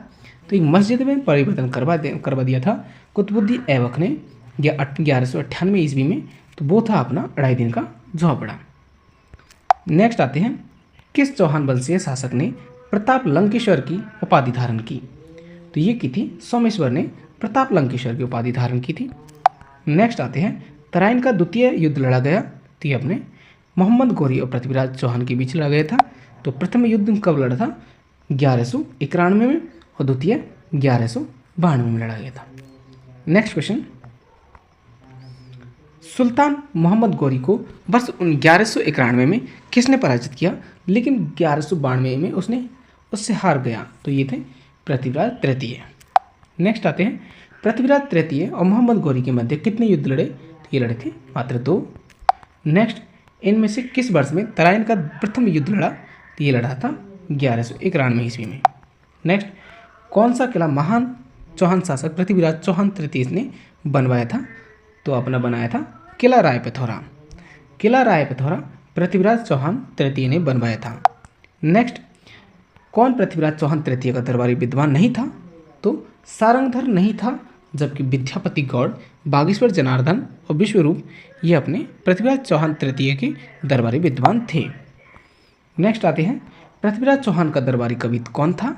तो एक मस्जिद में परिवर्तन करवा दिया था कुतुबुद्दीन ऐबक ने 1198 ईस्वी में, तो वो था अपना अढ़ाई दिन का झोपड़ा। नेक्स्ट आते हैं, किस चौहान वंशीय शासक ने प्रताप लंकेश्वर की उपाधि धारण की? तो ये की थी सोमेश्वर ने प्रताप लंकेश्वर की उपाधि धारण की थी। नेक्स्ट आते हैं, तराइन का द्वितीय युद्ध लड़ा गया, तो ये अपने मोहम्मद गौरी और पृथ्वीराज चौहान के बीच लड़ा गया था। तो प्रथम युद्ध कब लड़ा था? 1191 में, और द्वितीय 1192 में लड़ा गया था। नेक्स्ट क्वेश्चन, सुल्तान मोहम्मद गौरी को वर्ष 1191 में किसने पराजित किया, लेकिन 1192 में उससे हार गया? तो ये थे पृथ्वीराज तृतीय। नेक्स्ट आते हैं, पृथ्वीराज तृतीय और मोहम्मद गौरी के मध्य कितने युद्ध लड़े? तो ये लड़े थे मात्र 2। नेक्स्ट, इनमें से किस वर्ष में तराइन का प्रथम युद्ध लड़ा? तो ये लड़ा था 1191 ईस्वी में। नेक्स्ट, कौन सा किला महान चौहान शासक पृथ्वीराज चौहान तृतीय ने बनवाया था? तो अपना बनाया था किला राय पिथौरा। किला राय पिथौरा पृथ्वीराज चौहान तृतीय ने बनवाया था। नेक्स्ट, कौन पृथ्वीराज चौहान तृतीय का दरबारी विद्वान नहीं था? तो सारंगधर नहीं था, जबकि विद्यापति गौड़, बागेश्वर जनार्दन और विश्वरूप ये अपने पृथ्वीराज चौहान तृतीय के दरबारी विद्वान थे। नेक्स्ट आते हैं, पृथ्वीराज चौहान का दरबारी कवि कौन था?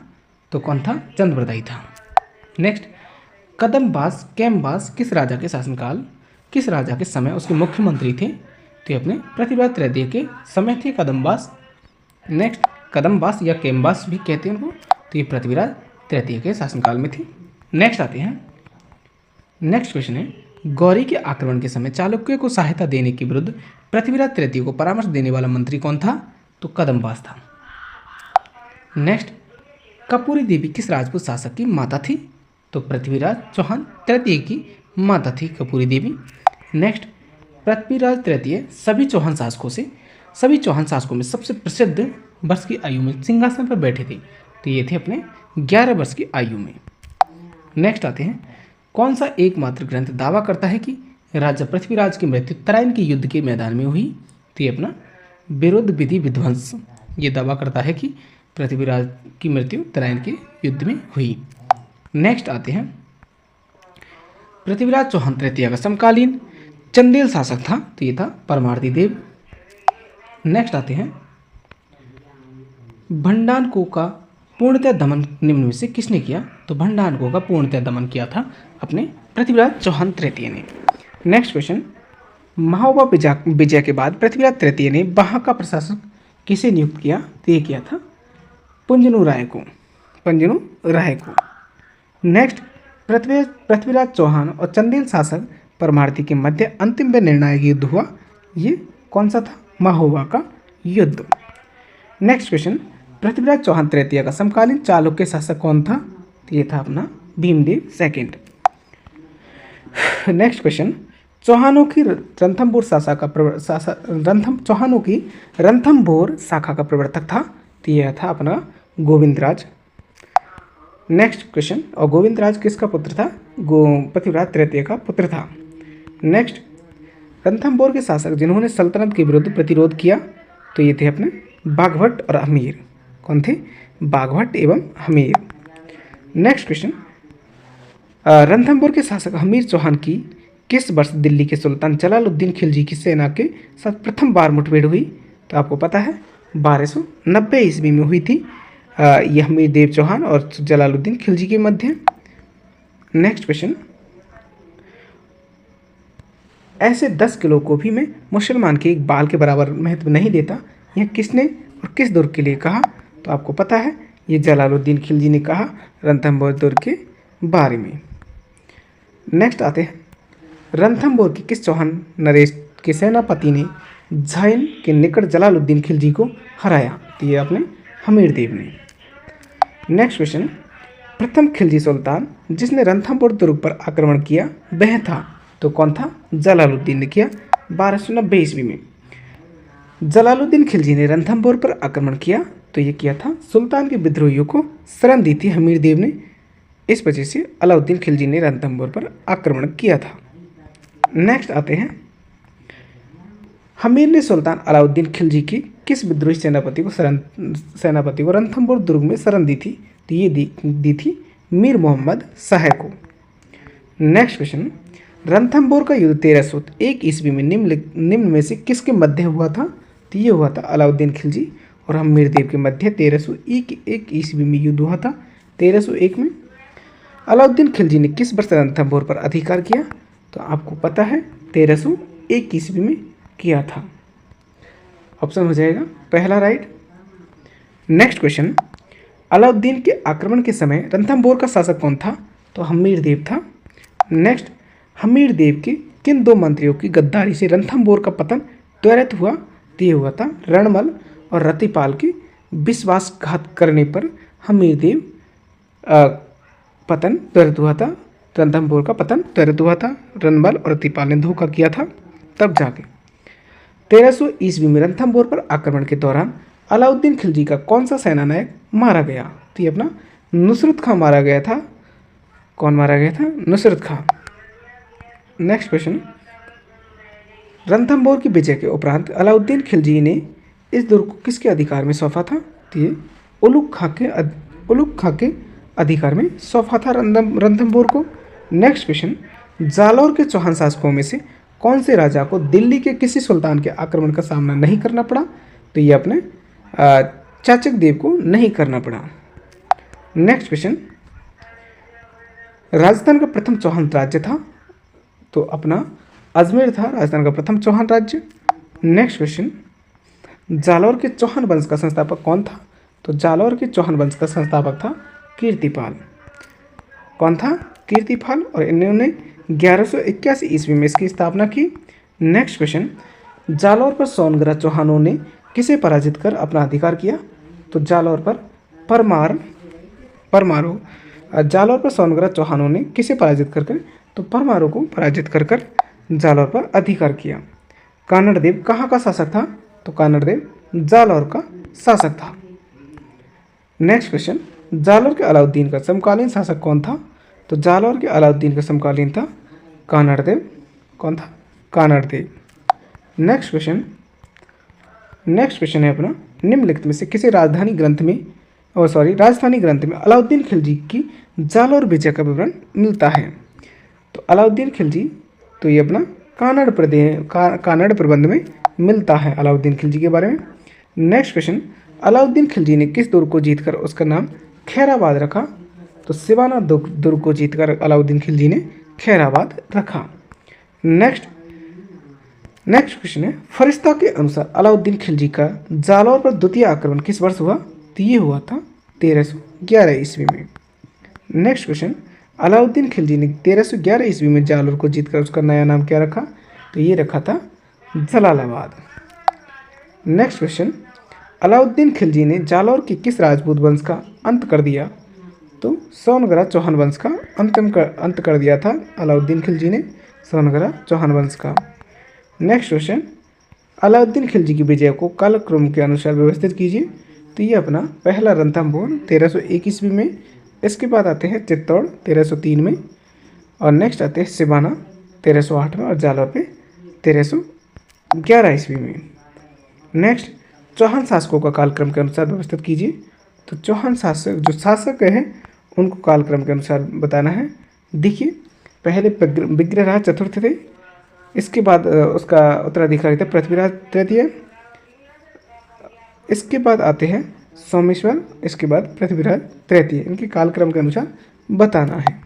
तो कौन था? चंद्रबरदाई था। नेक्स्ट, कदमबास कैमबास किस राजा के शासनकाल, किस राजा के समय उसके मुख्यमंत्री थे? तो ये अपने पृथ्वीराज तृतीय के समय थे कदमबास। नेक्स्ट, कदमबास या कैमबास भी कहते हैं उनको, तो ये पृथ्वीराज तृतीय के शासनकाल में थे। नेक्स्ट आते हैं, नेक्स्ट क्वेश्चन है, गौरी के आक्रमण के समय चालुक्य को सहायता देने के विरुद्ध पृथ्वीराज तृतीय को परामर्श देने वाला मंत्री कौन था? तो कदमबास था। नेक्स्ट, कपूरी देवी किस राजपूत शासक की माता थी? तो पृथ्वीराज चौहान तृतीय की माता थी कपूरी देवी। नेक्स्ट, पृथ्वीराज तृतीय सभी चौहान शासकों में सबसे प्रसिद्ध वर्ष की आयु में सिंहासन पर बैठे थे, तो ये थे अपने 11 वर्ष की आयु में। नेक्स्ट आते हैं, कौन सा एकमात्र ग्रंथ दावा करता है कि राजा पृथ्वीराज की मृत्यु तराइन के युद्ध के मैदान में हुई? तो ये अपना विरुद्ध विधि विध्वंस ये दावा करता है कि पृथ्वीराज की मृत्यु तराइन के युद्ध में हुई। नेक्स्ट आते हैं पृथ्वीराज चौहान तृतीय का समकालीन चंदेल शासक था, तो ये था परमार्दी देव। नेक्स्ट आते हैं भंडारको का पूर्णतः दमन निम्न में से किसने किया, तो भंडारको का पूर्णतः दमन किया था अपने पृथ्वीराज चौहान तृतीय ने। नेक्स्ट क्वेश्चन, महोबा विजय के बाद पृथ्वीराज तृतीय ने वहाँ का प्रशासक किसे नियुक्त किया, तो ये किया था पुंजनु राय को। नेक्स्ट, पृथ्वीराज चौहान और चंदेल शासक परमार्दी के मध्य अंतिम व निर्णायक युद्ध हुआ, ये कौन सा था, महोबा का युद्ध। नेक्स्ट क्वेश्चन, पृथ्वीराज चौहान तृतीय का समकालीन चालुक्य शासक कौन था, तो ये था अपना भीमदेव सेकंड। नेक्स्ट क्वेश्चन, चौहानों की रणथंभौर शाखा का प्रवर्तक था, तो यह था अपना गोविंदराज। नेक्स्ट क्वेश्चन, और गोविंदराज किसका पुत्र था, पृथ्वीराज तृतीय का पुत्र था। नेक्स्ट, रणथंभौर के शासक जिन्होंने सल्तनत के विरुद्ध प्रतिरोध किया, तो ये थे अपने बाघभट्ट और हमीर। कौन थे, बाघभट्ट एवं हमीर। नेक्स्ट क्वेश्चन, रणथंभौर के शासक हमीर चौहान की किस वर्ष दिल्ली के सुल्तान जलालुद्दीन खिलजी की सेना के साथ प्रथम बार मुठभेड़ हुई, तो आपको पता है 1290 ईस्वी में हुई थी यह हमीर देव चौहान और जलालुद्दीन खिलजी के मध्य। नेक्स्ट क्वेश्चन, ऐसे 10 किलो को भी मैं मुसलमान के एक बाल के बराबर महत्व नहीं देता, यह किसने और किस दुर्ग के लिए कहा, तो आपको पता है ये जलालुद्दीन खिलजी ने कहा रणथंभौर दुर्ग के बारे में। नेक्स्ट आते हैं, रणथंभौर के किस चौहान नरेश के सेनापति ने झायल के निकट जलालुद्दीन खिलजी को हराया, तो ये अपने हमीर देव ने। नेक्स्ट क्वेश्चन, प्रथम खिलजी सुल्तान जिसने रणथंभौर दुर्ग पर आक्रमण किया वह था, तो कौन था, जलालुद्दीन ने किया 1290 ईस्वी में। जलालुद्दीन खिलजी ने रणथंभौर पर आक्रमण किया, तो ये किया था सुल्तान के विद्रोहियों को शरण दी थी हमीर देव ने, इस वजह से अलाउद्दीन खिलजी ने रणथंभौर पर आक्रमण किया था। नेक्स्ट आते हैं, हमीर ने सुल्तान अलाउद्दीन खिलजी की किस विद्रोही सेनापति को रणथंभौर दुर्ग में शरण दी थी, तो ये दी थी मीर मोहम्मद शाह को। नेक्स्ट क्वेश्चन, रणथंभौर का युद्ध 1301 ईस्वी में निम्न में से किसके मध्य हुआ था, तो ये हुआ था अलाउद्दीन खिलजी और हमीर देव के मध्य 1301 ईस्वी में युद्ध हुआ था। 1301 में अलाउद्दीन खिलजी ने किस वर्ष रणथंभौर पर अधिकार किया, तो आपको पता है 1301 ईस्वी में किया था। ऑप्शन हो जाएगा पहला राइट। नेक्स्ट क्वेश्चन, अलाउद्दीन के आक्रमण के समय रणथंभौर का शासक कौन था, तो हमीर देव था। नेक्स्ट, हमीर देव के किन दो मंत्रियों की गद्दारी से रणथंभौर का पतन त्वरित हुआ, तो ये हुआ था रणमल और रतिपाल के विश्वासघात करने पर हमीर देव पतन त्वरित हुआ था, रणथंभौर का पतन त्वरित हुआ था। रणमल और रतिपाल ने धोखा किया था तब जाके। 1300 ईस्वी में रणथंभौर पर आक्रमण के दौरान अलाउद्दीन खिलजी का कौन सा सेनानायक मारा गया, तो ये अपना नुसरत खां मारा गया था। कौन मारा गया था, नुसरत खां। नेक्स्ट क्वेश्चन, रणथंभौर की विजय के उपरांत अलाउद्दीन खिलजी ने इस दुर्ग को किसके अधिकार में सौंपा था, तो ये उलुग खां के अधिकार में सौंपा था रणथंभौर को। नेक्स्ट क्वेश्चन, जालौर के चौहान शासकों में से कौन से राजा को दिल्ली के किसी सुल्तान के आक्रमण का सामना नहीं करना पड़ा, तो ये अपने चाचक देव को नहीं करना पड़ा। नेक्स्ट क्वेश्चन, राजस्थान का प्रथम चौहान राज्य था, तो अपना अजमेर था राजस्थान का प्रथम चौहान राज्य। नेक्स्ट क्वेश्चन, जालौर के चौहान वंश का संस्थापक कौन था, तो जालौर के चौहान वंश का संस्थापक था कीर्तिपाल। कौन था, कीर्तिपाल, और इन्होंने 1181 ईस्वी में इसकी स्थापना की। नेक्स्ट क्वेश्चन, जालौर पर सोनगरा चौहानों ने किसे पराजित कर अपना अधिकार किया, तो जालौर पर जालौर पर सोनगरा चौहानों ने किसे पराजित कर तो परमारों को पराजित कर जालौर पर अधिकार किया। कानड़ देव कहाँ का शासक था, तो कानड़ देव जालौर का शासक था। नेक्स्ट क्वेश्चन, जालौर के अलाउद्दीन का समकालीन शासक कौन था, तो जालौर के अलाउद्दीन का समकालीन था कानड़ देव। कौन था, कानड़ देव। नेक्स्ट क्वेश्चन है अपना, निम्नलिखित में से किसी राजस्थानी ग्रंथ में अलाउद्दीन खिलजी की जालौर विजय का विवरण मिलता है? तो अलाउद्दीन खिलजी, तो ये अपना कानड़ प्रबंध में मिलता है अलाउद्दीन खिलजी के बारे में। नेक्स्ट क्वेश्चन, अलाउद्दीन खिलजी ने किस दुर्ग को जीतकर उसका नाम खैराबाद रखा? तो सिवाना दुर्ग को जीतकर अलाउद्दीन खिलजी ने खैराबाद रखा। नेक्स्ट क्वेश्चन है, फरिश्ता के अनुसार अलाउद्दीन खिलजी का जालौर पर द्वितीय आक्रमण किस वर्ष हुआ? तो ये हुआ था 1311 ईस्वी में। नेक्स्ट क्वेश्चन, अलाउद्दीन खिलजी ने 1311 ईस्वी में जालौर को जीतकर उसका नया नाम क्या रखा? तो ये रखा था जलालाबाद। नेक्स्ट क्वेश्चन, अलाउद्दीन खिलजी ने जालौर के किस राजपूत वंश का अंत कर दिया? तो सोनगरा चौहान वंश का अंत कर दिया था अलाउद्दीन खिलजी ने, सोनगरा चौहान वंश का। नेक्स्ट क्वेश्चन, अलाउद्दीन खिलजी की विजय को कालक्रम के अनुसार व्यवस्थित कीजिए। तो ये अपना पहला रणथंभौर 1301 ईस्वी में, इसके बाद आते हैं चित्तौड़ 1303 में, और नेक्स्ट आते हैं सिवाना 1308 में, और जालौर पे 1311 ईस्वी में। नेक्स्ट, चौहान शासकों का कालक्रम के अनुसार व्यवस्थित कीजिए। तो चौहान शासक है उनको कालक्रम के अनुसार बताना है। देखिए, पहले विग्रहराज चतुर्थ थे, इसके बाद उसका उत्तराधिकारी थे पृथ्वीराज तृतीय, इसके बाद आते हैं सोमेश्वर, इसके बाद पृथ्वीराज तृतीय। इनके कालक्रम के अनुसार बताना है।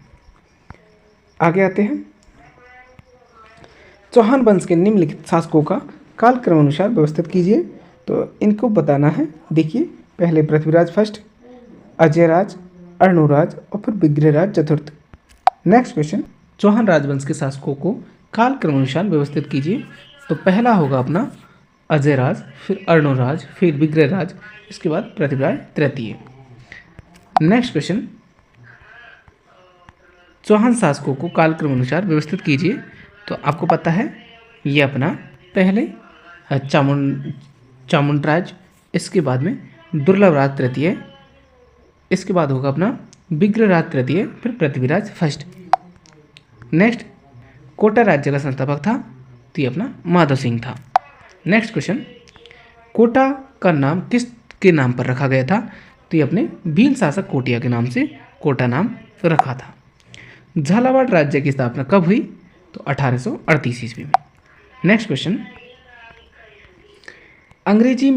आगे आते हैं, चौहान वंश के निम्नलिखित शासकों का कालक्रम अनुसार व्यवस्थित कीजिए। तो इनको बताना है। देखिए, पहले पृथ्वीराज फर्स्ट, अजयराज, अर्णोराज और फिर विग्रहराज चतुर्थ। नेक्स्ट क्वेश्चन, चौहान राजवंश के शासकों को कालक्रम अनुसार व्यवस्थित कीजिए। तो पहला होगा अपना अजयराज, फिर अर्णोराज, फिर विग्रहराज, इसके बाद पृथ्वीराज तृतीय। नेक्स्ट क्वेश्चन, चौहान शासकों को कालक्रम अनुसार व्यवस्थित कीजिए। तो आपको पता है ये अपना पहले चामुंडराज, इसके बाद में दुर्लभराज तृतीय, इसके बाद होगा अपना विग्रहराज तृतीय, फिर पृथ्वीराज फर्स्ट। नेक्स्ट, कोटा राज्य का संस्थापक था, तो ये अपना माधव सिंह था। नेक्स्ट क्वेश्चन, कोटा का नाम किसके नाम पर रखा गया था? तो ये अपने भील शासक कोटिया के नाम से कोटा नाम रखा था। झालावाड़ राज्य की स्थापना कब हुई? तो 1838 ईस्वी में। नेक्स्ट क्वेश्चन, अंग्रेजों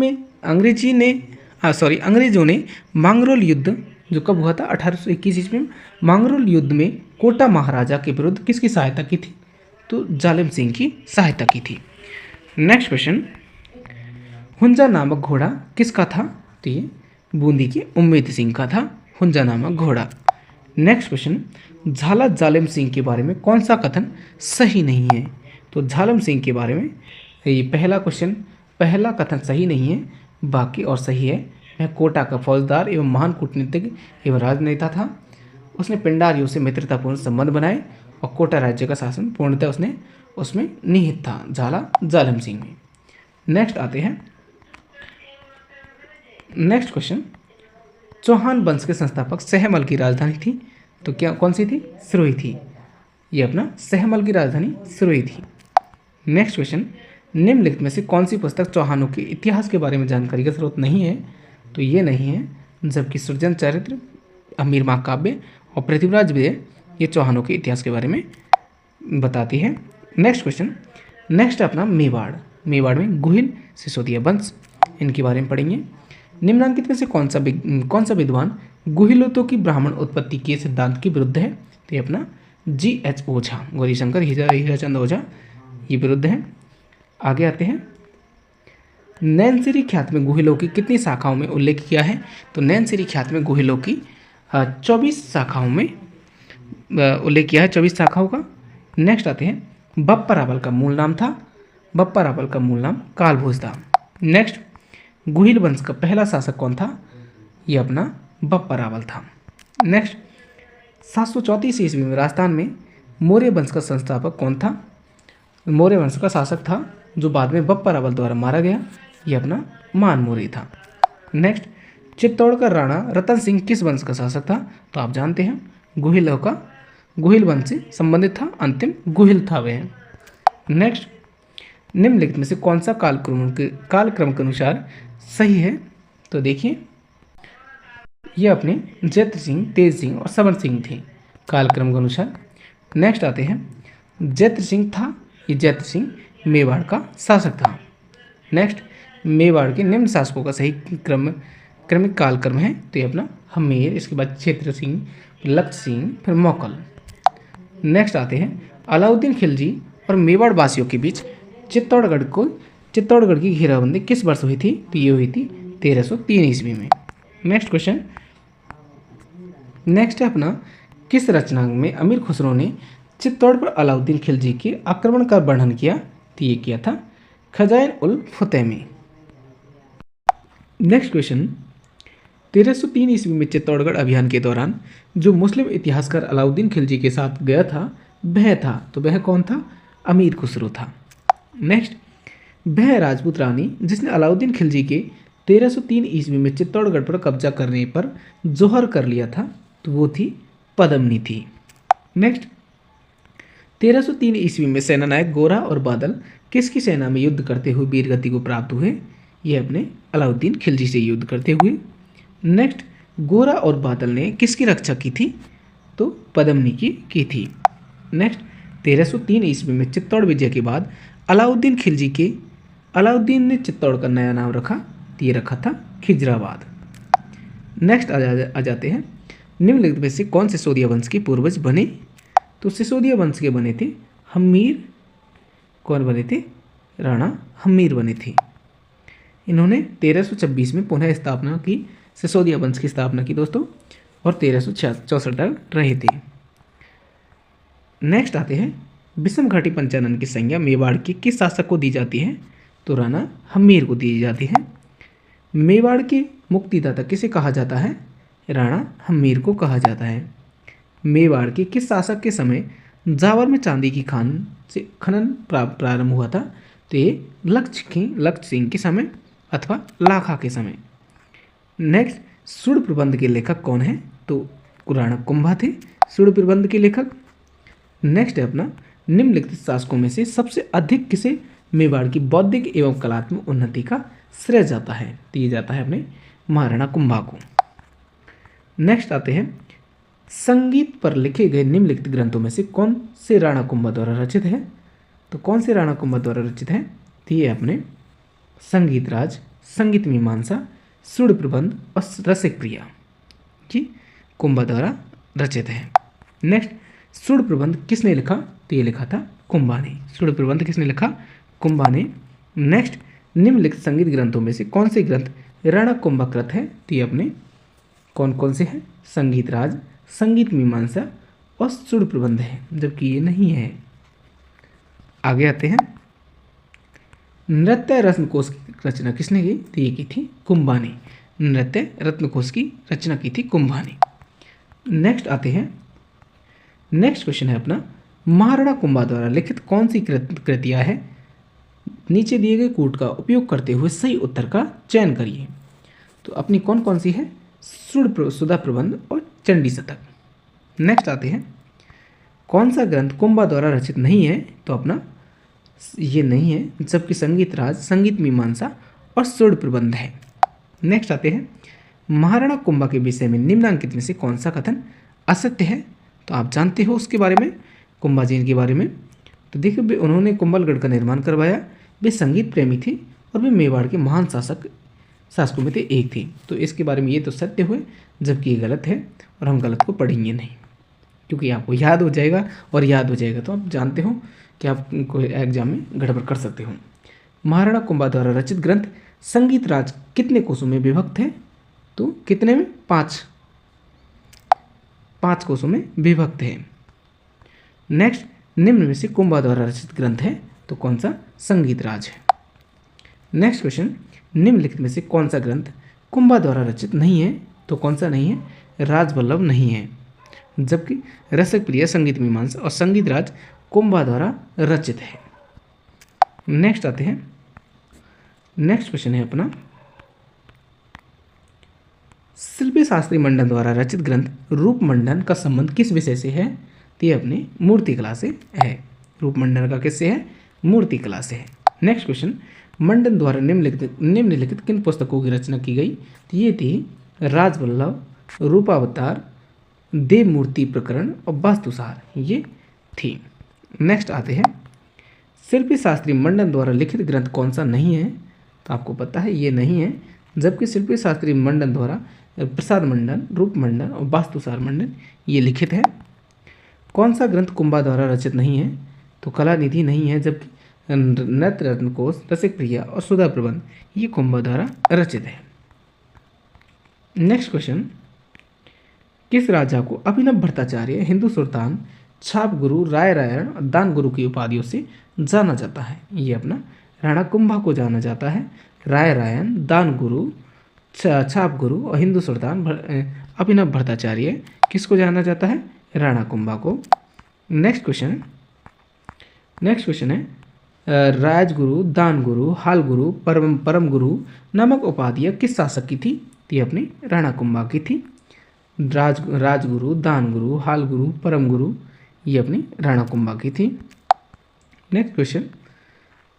ने मांगरोल युद्ध जो कब हुआ था? 1821 ईस्वी में। मांगरोल युद्ध में कोटा महाराजा के विरुद्ध किसकी सहायता की थी? तो जालिम सिंह की सहायता की थी। नेक्स्ट क्वेश्चन, हुंजा नामक घोड़ा किसका था? तो ये बूंदी के उम्मेद सिंह का था हुंजा नामक घोड़ा। नेक्स्ट क्वेश्चन, झाला जालिम सिंह के बारे में कौन सा कथन सही नहीं है? तो जालिम सिंह के बारे में ये पहला कथन सही नहीं है, बाकी और सही है। वह कोटा का फौजदार एवं महान कूटनीतिज्ञ एवं राजनेता था। उसने पिंडारियों से मित्रतापूर्ण संबंध बनाए और कोटा राज्य का शासन पूर्णतः उसमें निहित था, झाला जालिम सिंह में। नेक्स्ट आते हैं, नेक्स्ट क्वेश्चन, चौहान वंश के संस्थापक सहमल की राजधानी थी, तो क्या कौन सी थी? सिरोही थी। ये अपना सहमल की राजधानी सिरोही थी। नेक्स्ट क्वेश्चन, निम्नलिखित में से कौन सी पुस्तक चौहानों के इतिहास के बारे में जानकारी का स्रोत नहीं है? तो ये नहीं है, जबकि सृजन चरित्र, अमीर महाकाव्य और पृथ्वीराज विजय ये चौहानों के इतिहास के बारे में बताती है। नेक्स्ट क्वेश्चन, नेक्स्ट अपना मेवाड़ में गुहिल सिसोदिया वंश, इनके बारे में पढ़ेंगे। निम्नलिखित में से कौन सा विद्वान गुहिलों की ब्राह्मण उत्पत्ति के सिद्धांत के विरुद्ध है? तो ये अपना G.H. ओझा, गौरीशंकर हीराचंद ओझा, ये विरुद्ध है। आगे आते हैं, नैनसिरी ख्यात में गुहिलों की कितनी शाखाओं में उल्लेख किया है? तो नैनसिरी ख्यात में गुहिलों की 24 शाखाओं में उल्लेख किया है, 24 शाखाओं का। नेक्स्ट आते हैं, बप्पा रावल का मूल नाम कालभोज था। नेक्स्ट, गुहिल वंश का पहला शासक कौन था? ये अपना बप्पा रावल था। नेक्स्ट, 734 ईस्वी में राजस्थान में मौर्य वंश का संस्थापक कौन था? मौर्य वंश का शासक था जो बाद में बप्पा रावल द्वारा मारा गया, ये अपना मान मौर्य था। नेक्स्ट, चित्तौड़ का राणा रतन सिंह किस वंश का शासक था? तो आप जानते हैं गुहिल वंश से संबंधित था, अंतिम गुहिल था वह। नेक्स्ट, निम्नलिखित में से कौन सा कालक्रम के अनुसार सही है? तो देखिए, ये अपने जयद्रथ सिंह, तेज सिंह और सबर सिंह थे कालक्रम के अनुसार। नेक्स्ट आते हैं, जयद्रथ सिंह था, ये जयद्रथ सिंह मेवाड़ का शासक था। नेक्स्ट, मेवाड़ के निम्न शासकों का सही क्रमिक कालक्रम है, तो ये अपना हम्मीर, इसके बाद क्षेत्र सिंह, लक्ष्य सिंह, फिर मौकल। नेक्स्ट आते हैं, अलाउद्दीन खिलजी और मेवाड़ वासियों के बीच चित्तौड़गढ़ की घेराबंदी किस वर्ष हुई थी, तो ये हुई थी 1303 ईस्वी में। नेक्स्ट क्वेश्चन, नेक्स्ट है अपना, किस रचनांक में अमीर खुसरो ने चित्तौड़ पर अलाउद्दीन खिलजी के आक्रमण का वर्णन किया, तो ये किया था खजाइन उल फतेह में। नेक्स्ट क्वेश्चन, 1303 ईस्वी में चित्तौड़गढ़ अभियान के दौरान जो मुस्लिम इतिहासकार अलाउद्दीन खिलजी के साथ गया था वह था, तो वह कौन था, अमीर खुसरो था। नेक्स्ट, वह राजपूत रानी जिसने अलाउद्दीन खिलजी के 1303 ईस्वी में चित्तौड़गढ़ पर कब्जा करने पर जोहर कर लिया था, तो वो थी पद्मिनी थी। नेक्स्ट, 1303 ईस्वी में सेनानायक गोरा और बादल किसकी सेना में युद्ध करते हुए वीरगति को प्राप्त हुए, ये अपने अलाउद्दीन खिलजी से युद्ध करते हुए। नेक्स्ट, गोरा और बादल ने किसकी रक्षा की थी, तो पद्मिनी की थी। नेक्स्ट, 1303 ईस्वी में चित्तौड़ विजय के बाद अलाउद्दीन ने चित्तौड़ का नया नाम रखा, तो ये रखा था खिजराबाद। नेक्स्ट आ जाते हैं, निम्नलिखित में से कौन सिसोदिया वंश के पूर्वज बने, तो सिसोदिया वंश के बने थे हम्मीर। कौन बने थे, राणा हम्मीर बने थे। इन्होंने 1326 में पुनः स्थापना की, सिसोदिया वंश की स्थापना की दोस्तों, और 1364 तक रहे थे। नेक्स्ट आते हैं, विषम घाटी पंचानन की संज्ञा मेवाड़ के किस शासक को दी जाती है, तो राणा हम्मीर को दी जाती है। मेवाड़ के मुक्तिदाता किसे कहा जाता है, राणा हम्मीर को कहा जाता है। मेवाड़ के किस शासक के समय जावर में चांदी की खान से खनन प्रारंभ हुआ था, तो ये लक्ष्य सिंह के समय अथवा लाखा के समय। नेक्स्ट, सूड प्रबंध के लेखक कौन है, तो राणा कुंभा थे सूड प्रबंध के लेखक। नेक्स्ट है अपना, निम्नलिखित शासकों में से सबसे अधिक किसे मेवाड़ की बौद्धिक एवं कलात्मक उन्नति का श्रेय जाता है, तो ये जाता है अपने महाराणा कुंभा को। नेक्स्ट आते हैं, संगीत पर लिखे गए निम्नलिखित ग्रंथों में से कौन से राणा कुंभा द्वारा रचित है, तो कौन से राणा कुंभा द्वारा रचित है, तो ये अपने संगीत राज, संगीत मीमांसा, सूड प्रबंध और रसिक प्रिया जी कुंभा द्वारा रचित है। नेक्स्ट, सूड प्रबंध किसने लिखा, तो ये लिखा था कुंभा ने। सूड प्रबंध किसने लिखा, कुंभा ने। नेक्स्ट, निम्नलिखित संगीत ग्रंथों में से कौन से ग्रंथ राणा कुंभाकृत है, तो ये अपने कौन कौन से हैं, संगीत राज, संगीत मीमांसा और सूड प्रबंध है, जबकि ये नहीं है। आगे आते हैं, नृत्य रत्नकोश की रचना किसने की, तो ये की थी कुंभा ने। नृत्य रत्नकोश की रचना की थी कुंभा ने। नेक्स्ट आते हैं, नेक्स्ट क्वेश्चन है अपना, महाराणा कुंभा द्वारा लिखित कौन सी कृतियाँ है, नीचे दिए गए कूट का उपयोग करते हुए सही उत्तर का चयन करिए। तो अपनी कौन कौन सी है, सुधा प्रबंध और चंडी शतक। नेक्स्ट आते हैं, कौन सा ग्रंथ कुंभा द्वारा रचित नहीं है, तो अपना ये नहीं है, जबकि संगीत राज, संगीत मीमांसा और सूड प्रबंध है। नेक्स्ट आते हैं, महाराणा कुंभा के विषय में निम्नलिखित में से कौन सा कथन असत्य है, तो आप जानते हो उसके बारे में, कुंभाजीन के बारे में। तो देखिए, उन्होंने कुंभलगढ़ का निर्माण करवाया, वे संगीत प्रेमी थे और वे मेवाड़ के महान शासकों में थे एक थे। तो इसके बारे में ये तो सत्य हुए, जबकि ये गलत है और हम गलत को पढ़ेंगे नहीं, क्योंकि आपको याद हो जाएगा, और याद हो जाएगा तो आप जानते हो कि आप कोई एग्जाम में गड़बड़ कर सकते हो। महाराणा कुंभा द्वारा रचित ग्रंथ संगीत राज कितने कोशों में विभक्त है, तो कितने में, 5 कोशों में विभक्त है। नेक्स्ट, निम्न में से कुंभा द्वारा रचित ग्रंथ है, तो कौन सा, संगीत राज है। नेक्स्ट क्वेश्चन, निम्नलिखित में से कौन सा ग्रंथ कुंभा द्वारा रचित नहीं है, तो कौन सा नहीं है, राजवल्लभ नहीं है, जबकि रसिक प्रिया, संगीत मीमांसा और संगीत राज कुंभा द्वारा रचित है। नेक्स्ट आते हैं, नेक्स्ट क्वेश्चन है अपना, शिल्पी शास्त्री मंडन द्वारा रचित ग्रंथ रूप मंडन का संबंध किस विषय से है, तो ये अपनी मूर्ति कला से है। रूप मंडन का किससे है, मूर्ति कला से है। नेक्स्ट क्वेश्चन, मंडन द्वारा निम्नलिखित किन पुस्तकों की रचना की गई, तो ये थी राजवल्लभ, रूपावतार, देव मूर्ति प्रकरण और वास्तुसार ये थी। नेक्स्ट आते हैं, शिल्पी शास्त्री मंडन द्वारा लिखित ग्रंथ कौन सा नहीं है? तो आपको पता है ये नहीं है, जबकि शिल्पी शास्त्री मंडन द्वारा प्रसाद मंडन, रूप मंडन और वास्तुसार मंडन ये लिखित है। कौन सा ग्रंथ कुंभा द्वारा रचित नहीं है? तो कला निधि नहीं है, जबकि नृत्य रत्न कोश, रसिक प्रिया और सुधा प्रबंध ये कुंभा द्वारा रचित है। नेक्स्ट क्वेश्चन, किस राजा को अभिनव भट्टाचार्य, हिंदू सुल्तान, छाप गुरु, राय रायण और दान गुरु की उपाधियों से जाना जाता है? ये अपना राणा कुंभा को जाना जाता है। राय रायण, दान गुरु, छाप गुरु और हिंदू सुल्तान अभिनव भट्टाचार्य किसको जाना जाता है? राणा कुंभा को। नेक्स्ट क्वेश्चन है, राजगुरु, दान गुरु, हाल गुरु, परम गुरु नामक उपाधियाँ किस शासक की थी? तो ये अपनी राणा कुंभा की थी। राजगुरु, दान गुरु, हाल गुरु, परम गुरु ये अपनी राणा कुंभा की थी। नेक्स्ट क्वेश्चन,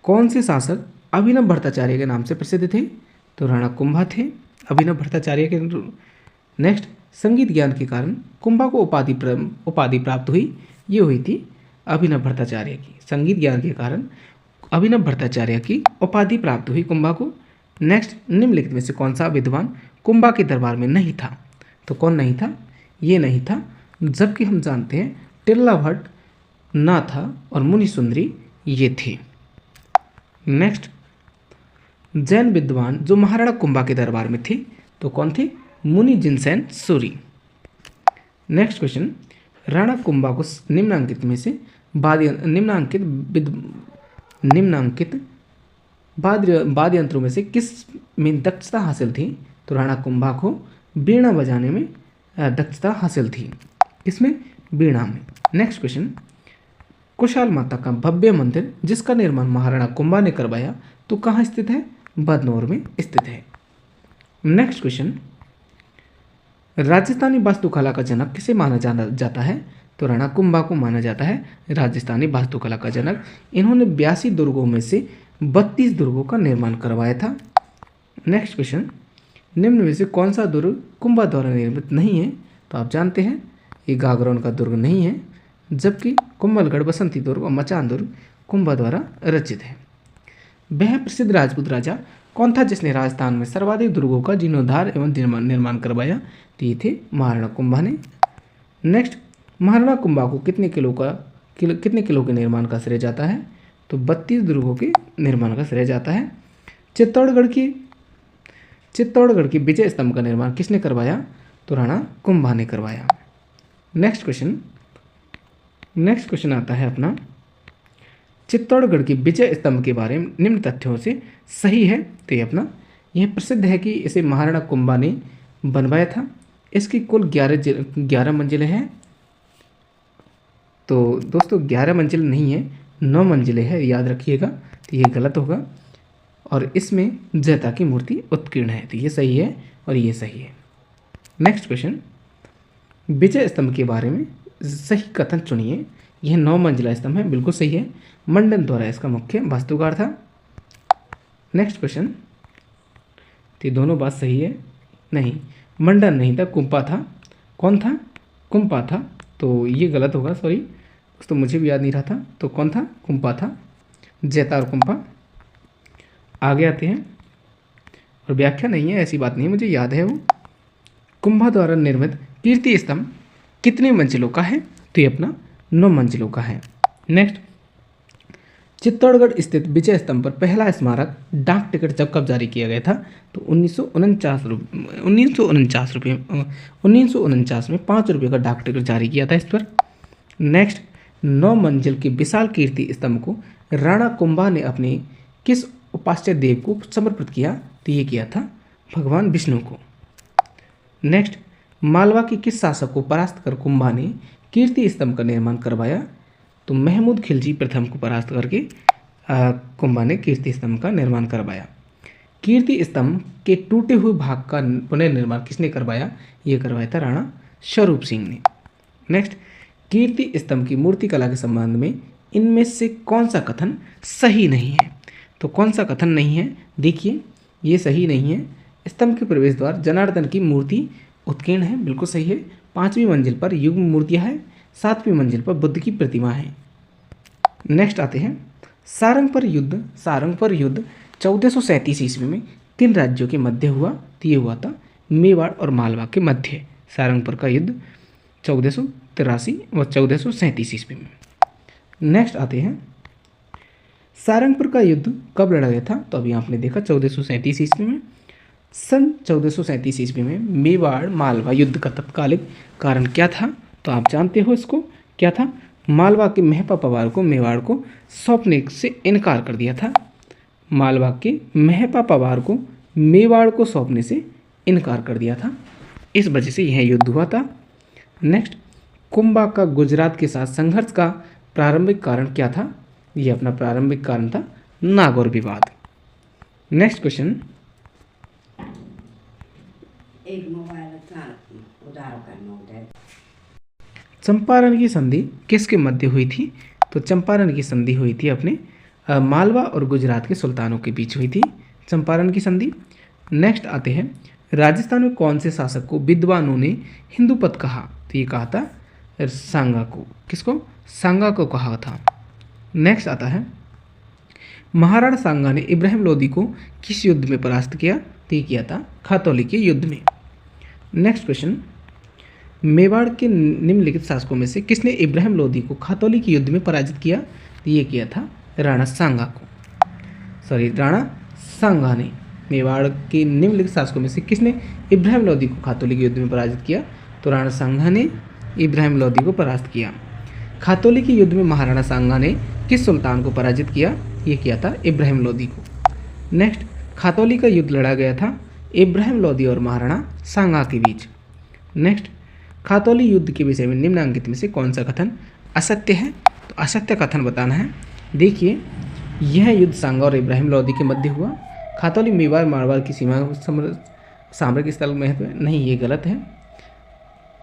कौन से शासक अभिनव भट्टाचार्य के नाम से प्रसिद्ध थे? तो राणा कुंभा थे अभिनव भट्टाचार्य के। नेक्स्ट, संगीत ज्ञान के कारण कुंभा को उपाधि प्राप्त हुई, ये हुई थी अभिनव भट्टाचार्य की। संगीत ज्ञान के कारण अभिनव भट्टाचार्य की उपाधि प्राप्त हुई कुंभा को। नेक्स्ट, निम्नलिखित में से कौन सा विद्वान कुंभा के दरबार में नहीं था? तो कौन नहीं था? ये नहीं था, जबकि हम जानते हैं टिल्ला भट्ट, नाथा और मुनि सुंदरी ये थे। नेक्स्ट, जैन विद्वान जो महाराणा कुंभा के दरबार में थे तो कौन थे? मुनि जिनसेन सूरी। नेक्स्ट क्वेश्चन, राणा कुंभा को निम्नांकित में से निम्नांकित वाद्य यंत्रों में से किस में दक्षता हासिल थी? तो राणा कुंभा को वीणा बजाने में दक्षता हासिल थी। इसमें वीणा में। नेक्स्ट क्वेश्चन, कुशाल माता का भव्य मंदिर जिसका निर्माण महाराणा कुंभा ने करवाया तो कहाँ स्थित है? बदनौर में स्थित है। नेक्स्ट क्वेश्चन, राजस्थानी वास्तुकला का जनक किसे माना जाता है? तो राणा कुंभा को माना जाता है राजस्थानी वास्तुकला का जनक। इन्होंने 82 दुर्गों में से 32 दुर्गों का निर्माण करवाया था। नेक्स्ट क्वेश्चन, निम्न में से कौन सा दुर्ग कुंभा द्वारा निर्मित नहीं है? तो आप जानते हैं ये गागरोन का दुर्ग नहीं है, जबकि कुंभलगढ़, बसंती दुर्ग और मचान दुर्ग कुंभा द्वारा रचित है। वह प्रसिद्ध राजपूत राजा कौन था जिसने राजस्थान में सर्वाधिक दुर्गों का जीर्णोद्धार एवं निर्माण करवाया? तो ये थे महाराणा कुंभा ने। नेक्स्ट, महाराणा कुंभा को कितने किलो के निर्माण का श्रेय जाता है? तो 32 दुर्गों के निर्माण का श्रेय जाता है। चित्तौड़गढ़ की विजय स्तंभ का निर्माण किसने करवाया? तो राणा कुंभा ने करवाया। नेक्स्ट क्वेश्चन आता है अपना, चित्तौड़गढ़ की विजय स्तंभ के बारे में निम्न तथ्यों से सही है? तो ये अपना यह प्रसिद्ध है कि इसे महाराणा कुंभा ने बनवाया था। इसकी कुल 11 मंजिलें हैं। तो दोस्तों 11 मंजिल नहीं है, 9 मंजिलें हैं, याद रखिएगा। तो ये गलत होगा और इसमें जैता की मूर्ति उत्कीर्ण है, तो ये सही है और ये सही है। नेक्स्ट क्वेश्चन, विजय स्तंभ के बारे में सही कथन चुनिए। यह 9 मंजिला स्तंभ है, बिल्कुल सही है। मंडन द्वारा इसका मुख्य वास्तुकार था। नेक्स्ट क्वेश्चन, तो दोनों बात सही है। नहीं, मंडन नहीं था, कुंपा था। कौन था? कुंपा था, तो ये गलत होगा, सॉरी दोस्तों, मुझे भी याद नहीं रहा था। तो कौन था? कुंपा था। जैता और कुंपा। आगे आते हैं, और व्याख्या नहीं है, ऐसी बात नहीं है, मुझे याद है वो। कुंभा द्वारा निर्मित कीर्ति स्तंभ कितने मंजिलों का है? तो ये अपना 9 मंजिलों का है। नेक्स्ट, चित्तौड़गढ़ स्थित विजय स्तंभ पर पहला स्मारक डाक टिकट जब कब जारी किया गया था? तो 1949 में 5 रुपये का डाक टिकट जारी किया था इस पर। नेक्स्ट, 9 मंजिल के विशाल कीर्ति स्तंभ को राणा कुंभा ने अपने किस उपास्य देव को समर्पित किया? तो ये किया था भगवान विष्णु को। नेक्स्ट, मालवा के किस शासक को परास्त कर कुंभा ने कीर्ति स्तंभ का निर्माण करवाया? तो महमूद खिलजी प्रथम को परास्त करके कुंभा ने कीर्ति स्तंभ का निर्माण करवाया। कीर्ति स्तंभ के टूटे हुए भाग का पुनर्निर्माण किसने करवाया? ये करवाया था राणा स्वरूप सिंह ने। नेक्स्ट, कीर्ति स्तंभ की मूर्ति कला के संबंध में इनमें से कौन सा कथन सही नहीं है? तो कौन सा कथन नहीं है? देखिए, ये सही नहीं है। स्तंभ के प्रवेश द्वार जनार्दन की मूर्ति उत्कीर्ण है, बिल्कुल सही है। 5वीं मंजिल पर युग्म मूर्तियाँ हैं, 7वीं मंजिल पर बुद्ध की प्रतिमा है। नेक्स्ट आते हैं सारंगपुर युद्ध। सारंगपुर युद्ध 1437 ईस्वी में किन राज्यों के मध्य हुआ? तो ये हुआ था मेवाड़ और मालवा के मध्य सारंगपुर का युद्ध 1483 व 1437 ईस्वी में। नेक्स्ट आते हैं सारंगपुर का युद्ध कब लड़ा गया था? तो अभी आपने देखा 1437 ईस्वी में। सन 1437 ईस्वी में मेवाड़ मालवा युद्ध का तत्कालिक कारण क्या था? तो आप जानते हो इसको, क्या था? मालवा के महपा पवार को मेवाड़ को सौंपने से इनकार कर दिया था। मालवा के महपा पवार को मेवाड़ को सौंपने से इनकार कर दिया था, इस वजह से यह युद्ध हुआ था। नेक्स्ट, कुंभा का गुजरात के साथ संघर्ष का प्रारंभिक कारण क्या था? यह अपना प्रारंभिक कारण था नागौर विवाद। नेक्स्ट क्वेश्चन, चंपारण की संधि किसके मध्य हुई थी? तो चंपारण की संधि हुई थी अपने मालवा और गुजरात के सुल्तानों के बीच हुई थी चंपारण की संधि। नेक्स्ट आते हैं राजस्थान में कौन से शासक को विद्वानों ने हिंदूपत कहा? तो ये कहा था सांगा को। किसको? सांगा को कहा था। नेक्स्ट आता है महाराणा सांगा ने इब्राहिम लोदी को किस युद्ध में परास्त किया? तो ये किया था खातौली के युद्ध में। नेक्स्ट क्वेश्चन, मेवाड़ के निम्नलिखित शासकों में से किसने इब्राहिम लोदी को खातौली के युद्ध में पराजित किया? तो ये किया था राणा सांगा ने। मेवाड़ के निम्नलिखित शासकों में से किसने इब्राहिम लोदी को खातौली के युद्ध में पराजित किया? तो राणा सांगा ने इब्राहिम लोदी को परास्त किया। खातौली के युद्ध में महाराणा सांगा ने किस सुल्तान को पराजित किया? ये किया था इब्राहिम लोदी को। नेक्स्ट, खातौली का युद्ध लड़ा गया था इब्राहिम लोदी और महाराणा सांगा के बीच। नेक्स्ट, खातौली युद्ध के विषय में निम्नलिखित में से कौन सा कथन असत्य है? तो असत्य कथन बताना है। देखिए, यह युद्ध सांगा और इब्राहिम लोदी के मध्य हुआ। खातौली मेवाड़ मारवाड़ की सीमा सामरिक स्थल महत्व नहीं, ये गलत है।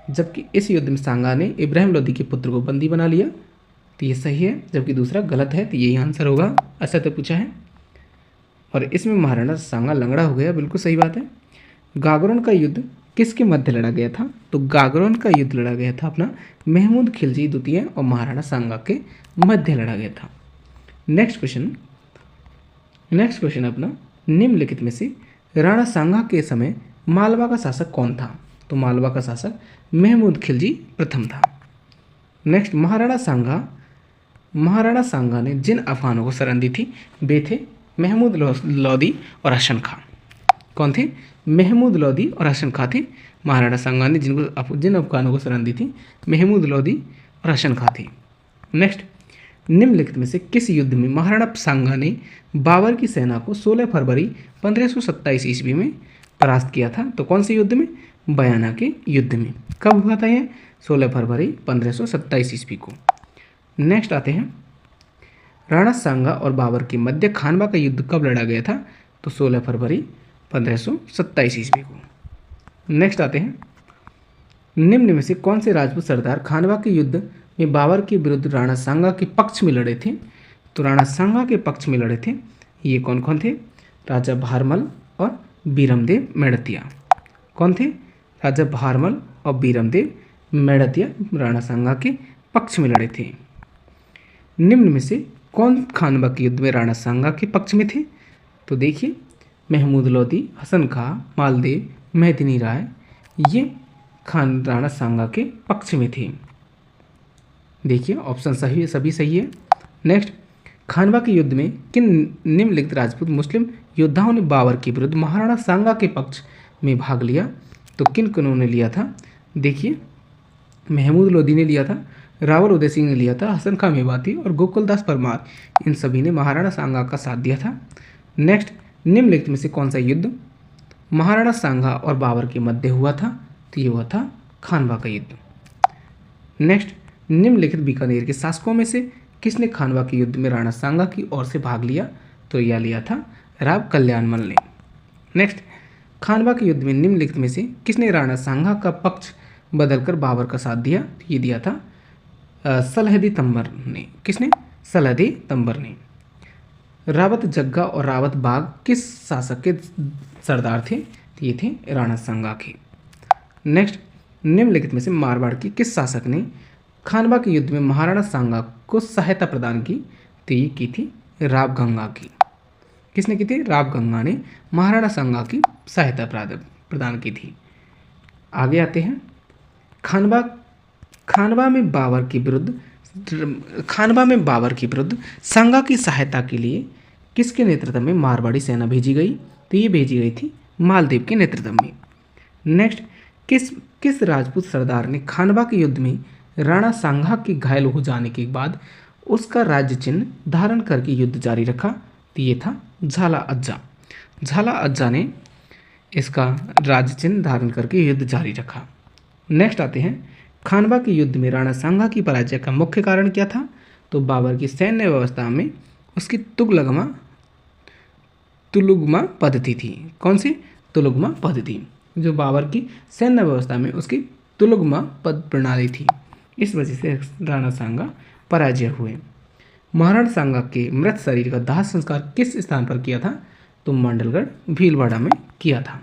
जबकि इस युद्ध में सांगा ने इब्राहिम लोदी के पुत्र को बंदी बना लिया, तो ये सही है। जबकि दूसरा गलत है, तो यही आंसर होगा, असत्य पूछा है। और इसमें महाराणा सांगा लंगड़ा हो गया, बिल्कुल सही बात है। गागरोन का युद्ध किसके मध्य लड़ा गया था? तो गागरोन का युद्ध लड़ा गया था अपना महमूद खिलजी द्वितीय और महाराणा सांगा के मध्य लड़ा गया था। नेक्स्ट क्वेश्चन अपना निम्नलिखित में से राणा सांगा के समय मालवा का शासक कौन था? तो मालवा का शासक महमूद खिलजी प्रथम था। नेक्स्ट, महाराणा सांगा ने जिन अफगानों को शरण दी थी वे थे महमूद लोदी और हसन खां। कौन थे? महमूद लोदी और हसन खां थे। महाराणा सांगा ने जिन अफगानों को शरण दी थी महमूद लोदी और हसन खां थे। नेक्स्ट, निम्नलिखित में से किस युद्ध में महाराणा सांगा ने बाबर की सेना को 16 फरवरी 1527 ईस्वी में परास्त किया था? तो कौन से युद्ध में? बयाना के युद्ध में। कब हुआ था यह? 16 फरवरी 1527 ईस्वी को। नेक्स्ट आते हैं राणा सांगा और बाबर के मध्य खानवा का युद्ध कब लड़ा गया था? तो 16 फरवरी 1527 ईस्वी को। नेक्स्ट आते हैं निम्न में से कौन से राजपूत सरदार खानवा के युद्ध में बाबर के विरुद्ध राणा सांगा के पक्ष में लड़े थे? तो राणा सांगा के पक्ष में लड़े थे, ये कौन कौन थे? राजा भारमल और बीरमदेव मेड़तिया। कौन थे? राजा भारमल और बीरमदेव मेड़तिया राणा सांगा के पक्ष में लड़े थे। निम्न में से कौन खानवा के युद्ध में राणा सांगा के पक्ष में थे? तो देखिए, महमूद लोदी, हसन खां, मालदेव, मेदिनी राय, ये राणा सांगा के पक्ष में थे। देखिए, ऑप्शन सही, सभी सही है। नेक्स्ट, खानवा के युद्ध में किन निम्नलिखित राजपूत मुस्लिम योद्धाओं ने बाबर के विरुद्ध महाराणा सांगा के पक्ष में भाग लिया? तो किन किन्होंने ने लिया था? देखिए, महमूद लोदी ने लिया था, रावल उदय सिंह ने लिया था, हसन खां मेवाती और गोकुलदास परमार, इन सभी ने महाराणा सांगा का साथ दिया था। नेक्स्ट, निम्नलिखित में से कौन सा युद्ध महाराणा सांगा और बाबर के मध्य हुआ था? तो ये हुआ था खानवा का युद्ध। नेक्स्ट, निम्नलिखित बीकानेर के शासकों में से किसने खानवा के युद्ध में राणा सांगा की ओर से भाग लिया? तो यह लिया था राव कल्याणमल ने। नेक्स्ट, खानवा के युद्ध में निम्नलिखित में से किसने राणा सांगा का पक्ष बदलकर बाबर का साथ दिया? ये दिया था सलहदी तंबर ने। किसने? सलहदी तंबर ने। रावत जग्गा और रावत बाग किस शासक के सरदार थे? ये थे राणा सांगा के। नेक्स्ट, निम्नलिखित में से मारवाड़ की किस शासक ने खानवा के युद्ध में महाराणा सांगा को सहायता प्रदान की? तो ये की थी राव गंगा की। किसने की थी? राव गंगा ने महाराणा सांगा की सहायता प्रदान की थी। आगे आते हैं, खानवा में बाबर के विरुद्ध सांगा की सहायता के लिए किसके नेतृत्व में मारवाड़ी सेना भेजी गई? तो ये भेजी गई थी मालदेव के नेतृत्व में। नेक्स्ट, किस राजपूत सरदार ने खानवा के युद्ध में राणा सांगा के घायल हो जाने के बाद उसका राज्य चिन्ह धारण करके युद्ध जारी रखा? तो ये था झाला अज्जा। झाला अज्जा ने इसका राज्य चिन्ह धारण करके युद्ध जारी रखा। नेक्स्ट आते हैं, खानवा के युद्ध में राणा सांगा की पराजय का मुख्य कारण क्या था? तो बाबर की सैन्य व्यवस्था में उसकी तुलुगमा पद्धति थी। कौन सी? तुलुगमा पद्धति। जो बाबर की सैन्य व्यवस्था में उसकी तुलुगमा पद प्रणाली थी, इस वजह से राणा सांगा पराजय हुए। महाराणा सांगा के मृत शरीर का दाह संस्कार किस स्थान पर किया था? तो मंडलगढ़ भीलवाड़ा में किया था।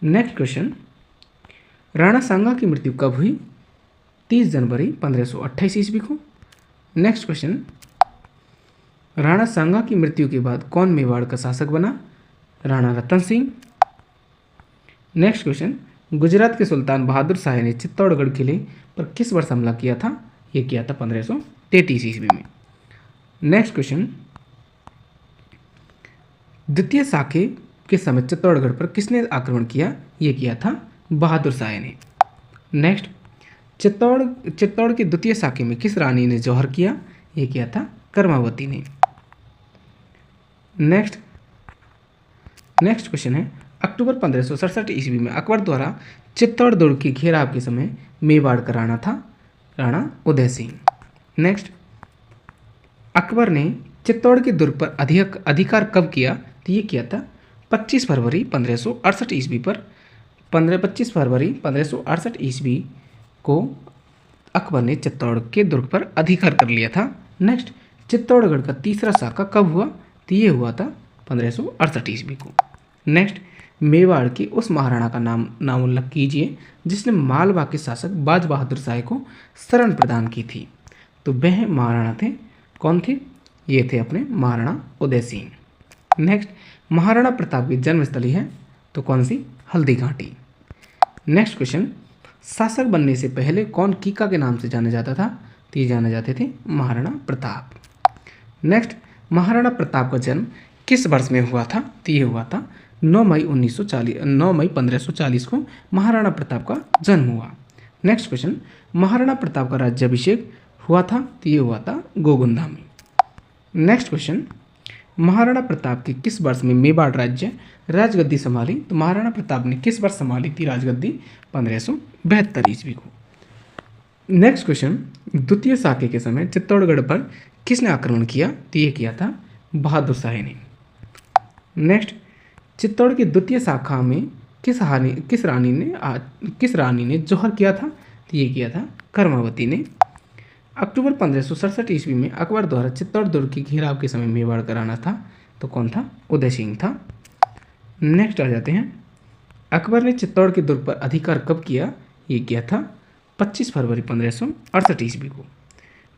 नेक्स्ट क्वेश्चन, राणा सांगा की मृत्यु कब हुई? 30 जनवरी 1528 ईस्वी को। नेक्स्ट क्वेश्चन, राणा सांगा की मृत्यु के बाद कौन मेवाड़ का शासक बना? राणा रतन सिंह। नेक्स्ट क्वेश्चन, गुजरात के सुल्तान बहादुर शाह ने चित्तौड़गढ़ किले पर किस वर्ष हमला किया था? ये किया था 1533 ईस्वी में। नेक्स्ट क्वेश्चन, द्वितीय साके के समय चित्तौड़गढ़ पर किसने आक्रमण किया? ये किया था बहादुर शाह ने। नेक्स्ट, चित्तौड़ के द्वितीय साके में किस रानी ने जौहर किया? ये किया था कर्मावती ने। नेक्स्ट क्वेश्चन है, अक्टूबर 1567 ईस्वी में अकबर द्वारा चित्तौड़ दुर्ग के घेराव के समय मेवाड़ का राणा था राणा उदय सिंह। नेक्स्ट, अकबर ने चित्तौड़ के दुर्ग पर अधिकार कब किया? तो ये किया था 25 फरवरी 1568 ईस्वी पर। 25 फरवरी 1568 ईस्वी को अकबर ने चित्तौड़ के दुर्ग पर अधिकार कर लिया था। नेक्स्ट, चित्तौड़गढ़ का तीसरा साका कब हुआ? तो ये हुआ था 1568 ईस्वी को। नेक्स्ट, मेवाड़ के उस महाराणा का नाम उल्लेख कीजिए जिसने मालवा के शासक बाज बहादुर शाह को शरण प्रदान की थी। तो वह महाराणा थे, कौन थे? ये थे अपने महाराणा उदय सिंह। नेक्स्ट, महाराणा प्रताप की जन्मस्थली है तो कौन सी? हल्दी घाटी। नेक्स्ट क्वेश्चन, शासक बनने से पहले कौन कीका के नाम से जाना जाता था? तो ये जाने जाते थे महाराणा प्रताप। नेक्स्ट, महाराणा प्रताप का जन्म किस वर्ष में हुआ था? तो ये हुआ था 9 मई 1540 को महाराणा प्रताप का जन्म हुआ। नेक्स्ट क्वेश्चन, महाराणा प्रताप का राज्याभिषेक हुआ था? तो ये हुआ था गोगुंदा में। नेक्स्ट क्वेश्चन, महाराणा प्रताप के किस वर्ष में मेवाड़ राज्य राजगद्दी संभाली? तो महाराणा प्रताप ने किस वर्ष संभाली थी राजगद्दी? 1572 ईस्वी को। नेक्स्ट क्वेश्चन, द्वितीय साके के समय चित्तौड़गढ़ पर किसने आक्रमण किया? तो ये किया था बहादुर शाह ने। नेक्स्ट, चित्तौड़ की द्वितीय शाखा में किस रानी ने जौहर किया था? तो ये किया था कर्मावती ने। अक्टूबर 1567 ईस्वी में अकबर द्वारा चित्तौड़ दुर्ग के घेराव के समय मेवाड़ का राणा था तो कौन था? उदय सिंह था। नेक्स्ट आ जाते हैं, अकबर ने चित्तौड़ के दुर्ग पर अधिकार कब किया? ये किया था 25 फरवरी 1568 ईस्वी को।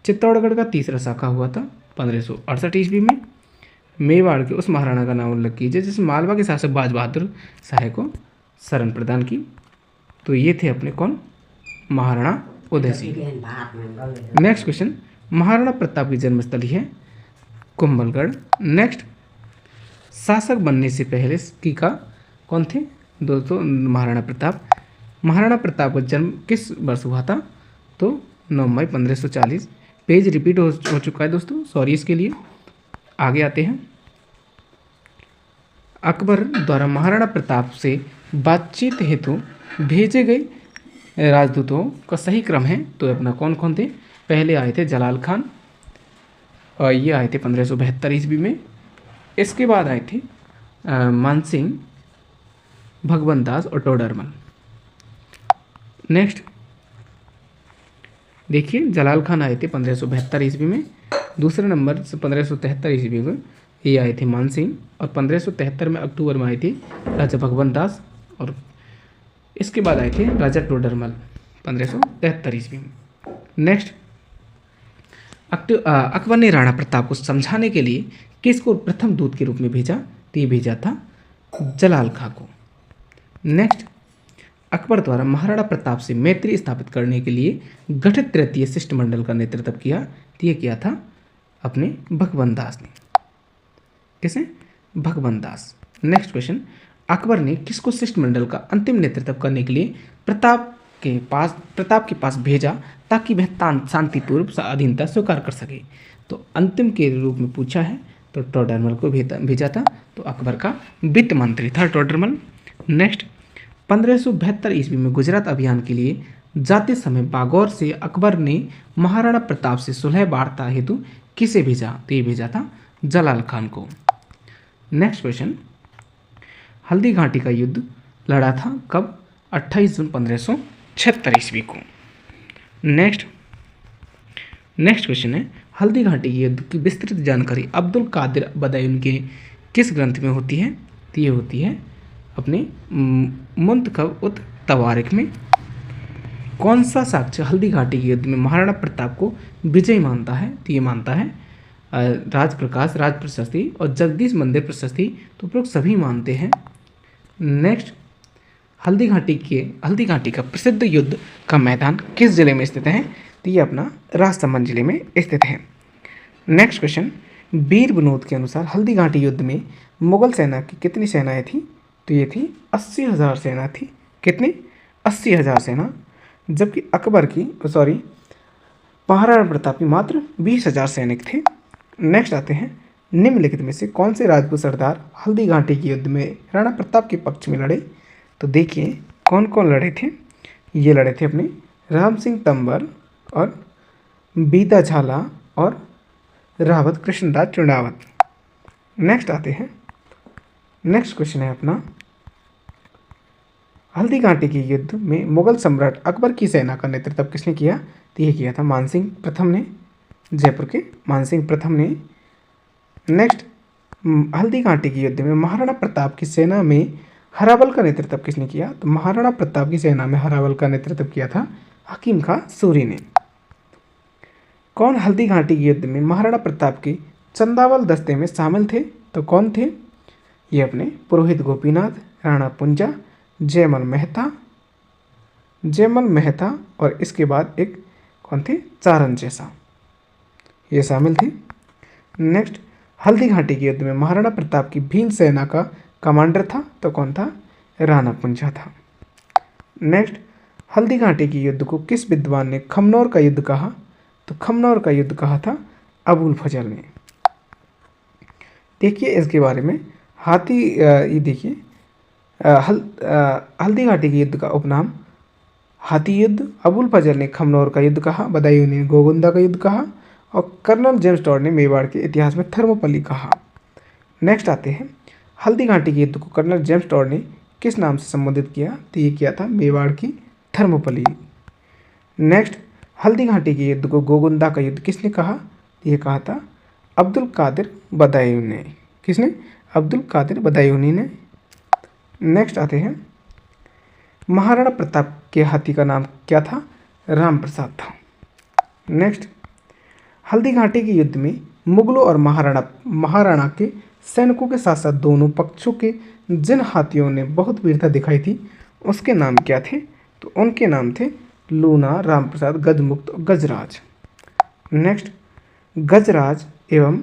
चित्तौड़गढ़ का तीसरा शाखा हुआ था 1568 ईस्वी में। मेवाड़ के उस महाराणा का नाम उल्लेख कीजिए जिसने मालवा के शासक बाज बहादुर शाह को शरण प्रदान की। तो ये थे अपने कौन? महाराणा उदय सिंह। नेक्स्ट क्वेश्चन, महाराणा प्रताप की जन्मस्थली है कुंभलगढ़। नेक्स्ट, शासक बनने से पहले कीका कौन थे? दोस्तों महाराणा प्रताप। महाराणा प्रताप का जन्म किस वर्ष हुआ था? तो 9 मई 1540। पेज रिपीट हो चुका है दोस्तों, सॉरी इसके लिए। आगे आते हैं, अकबर द्वारा महाराणा प्रताप से बातचीत हेतु भेजे गए राजदूतों का सही क्रम है तो अपना कौन कौन थे? पहले आए थे जलाल खान और ये आए थे 1572 ईस्वी में। इसके बाद आए थे मानसिंह, भगवंत दास और टोडरमल। नेक्स्ट देखिए, जलाल खान आए थे 1572 ईस्वी में। दूसरे नंबर से 1573 ईस्वी में ये आए थे मानसिंह और 1573 में अक्टूबर में आए थे राजा भगवंत दास। और इसके बाद आए थे राजा टोडरमल 1573 ईस्वी में। नेक्स्ट, अकबर ने राणा प्रताप को समझाने के लिए किसको प्रथम दूत के रूप में भेजा? तो ये भेजा था जलाल खां को। नेक्स्ट, अकबर द्वारा महाराणा प्रताप से मैत्री स्थापित करने के लिए गठित तृतीय शिष्टमंडल का नेतृत्व किया, तो ये किया था अपने भगवंत दास ने। किसे? भगवंत दास। नेक्स्ट क्वेश्चन, अकबर ने किसको शिष्टमंडल का अंतिम नेतृत्व करने के लिए प्रताप के पास भेजा ताकि वह शांतिपूर्व स्वाधीनता स्वीकार कर सके? तो अंतिम के रूप में पूछा है तो टोडरमल को भेजा था, तो अकबर का वित्त मंत्री था टोडरमल। नेक्स्ट, 1572 ईस्वी में गुजरात अभियान के लिए जाते समय बागौर से अकबर ने महाराणा प्रताप से सुलह वार्ता हेतु किसे भेजा? तो ये भेजा था जलाल खान को। नेक्स्ट क्वेश्चन, हल्दी घाटी का युद्ध लड़ा था कब? 28 जून 1576 ईस्वी को। नेक्स्ट क्वेश्चन है, हल्दी घाटी के युद्ध की विस्तृत जानकारी अब्दुल कादिर बदायून के किस ग्रंथ में होती है? तो ये होती है अपने मुंतखब उत तवारिख में। कौन सा साक्ष्य हल्दी घाटी के युद्ध में महाराणा प्रताप को विजयी मानता है? तो ये मानता है राजप्रकाश राज प्रशस्ति और जगदीश मंदिर प्रशस्ति, तो उपरोक्त सभी मानते हैं। नेक्स्ट, हल्दी घाटी का प्रसिद्ध युद्ध का मैदान किस जिले में स्थित है? तो ये अपना राजसमंद जिले में स्थित है। नेक्स्ट क्वेश्चन, वीर विनोद के अनुसार हल्दी घाटी युद्ध में मुगल सेना की कितनी सेनाएं थी? तो ये थी 80,000 सेना थी। कितनी? 80,000 सेना, जबकि महाराणा प्रताप की मात्र 20,000 सैनिक थे। नेक्स्ट आते हैं, निम्नलिखित में से कौन से राजपूत सरदार हल्दी घाटी के युद्ध में राणा प्रताप के पक्ष में लड़े? तो देखिए कौन कौन लड़े थे। ये लड़े थे अपने राम सिंह तंवर और बीदा झाला और रावत कृष्णदास चुनावत। नेक्स्ट आते हैं, नेक्स्ट क्वेश्चन है अपना, हल्दी घाटी के युद्ध में मुगल सम्राट अकबर की सेना का नेतृत्व किसने किया? तो ये किया था मानसिंह प्रथम ने, जयपुर के मानसिंह प्रथम ने। नेक्स्ट, हल्दी घाटी के युद्ध में महाराणा प्रताप की सेना में हरावल का नेतृत्व किसने किया? तो महाराणा प्रताप की सेना में हरावल का नेतृत्व किया था हकीम खां सूरी ने। कौन हल्दी घाटी के युद्ध में महाराणा प्रताप के चंदावल दस्ते में शामिल थे? तो कौन थे? ये अपने पुरोहित गोपीनाथ, राणा पुंजा, जयमल मेहता और इसके बाद एक कौन थे? चारण जैसा, ये शामिल थे। नेक्स्ट, हल्दी घाटी के युद्ध में महाराणा प्रताप की भील सेना का कमांडर था, तो कौन था? राणा पुंजा था। नेक्स्ट, हल्दी घाटी के युद्ध को किस विद्वान ने खमनौर का युद्ध कहा? तो खमनौर का युद्ध कहा था अबुल फजल ने। देखिए इसके बारे में ये देखिए हल्दी घाटी के युद्ध का उपनाम हाथी युद्ध, अबुल फजल ने खमनौर का युद्ध कहा, बदायूं ने गोगुंदा का युद्ध कहा और कर्नल जेम्स टॉड ने मेवाड़ के इतिहास में थर्मोपल्ली कहा। नेक्स्ट आते हैं, हल्दी घाटी के युद्ध को कर्नल जेम्स टॉड ने किस नाम से संबोधित किया? तो ये किया था मेवाड़ की थर्मोपल्ली। नेक्स्ट, हल्दी घाटी के युद्ध को गोगुंदा का युद्ध किसने कहा? ये कहा था अब्दुल कादिर बदायूं ने। किसने? अब्दुल कादिर बदायूनी ने। नेक्स्ट आते हैं, महाराणा प्रताप के हाथी का नाम क्या था? राम प्रसाद था। नेक्स्ट, हल्दी घाटी के युद्ध में मुगलों और महाराणा के सैनिकों के साथ साथ दोनों पक्षों के जिन हाथियों ने बहुत वीरता दिखाई थी उसके नाम क्या थे? तो उनके नाम थे लूना, राम प्रसाद, गजमुक्त और गजराज। नेक्स्ट, गजराज एवं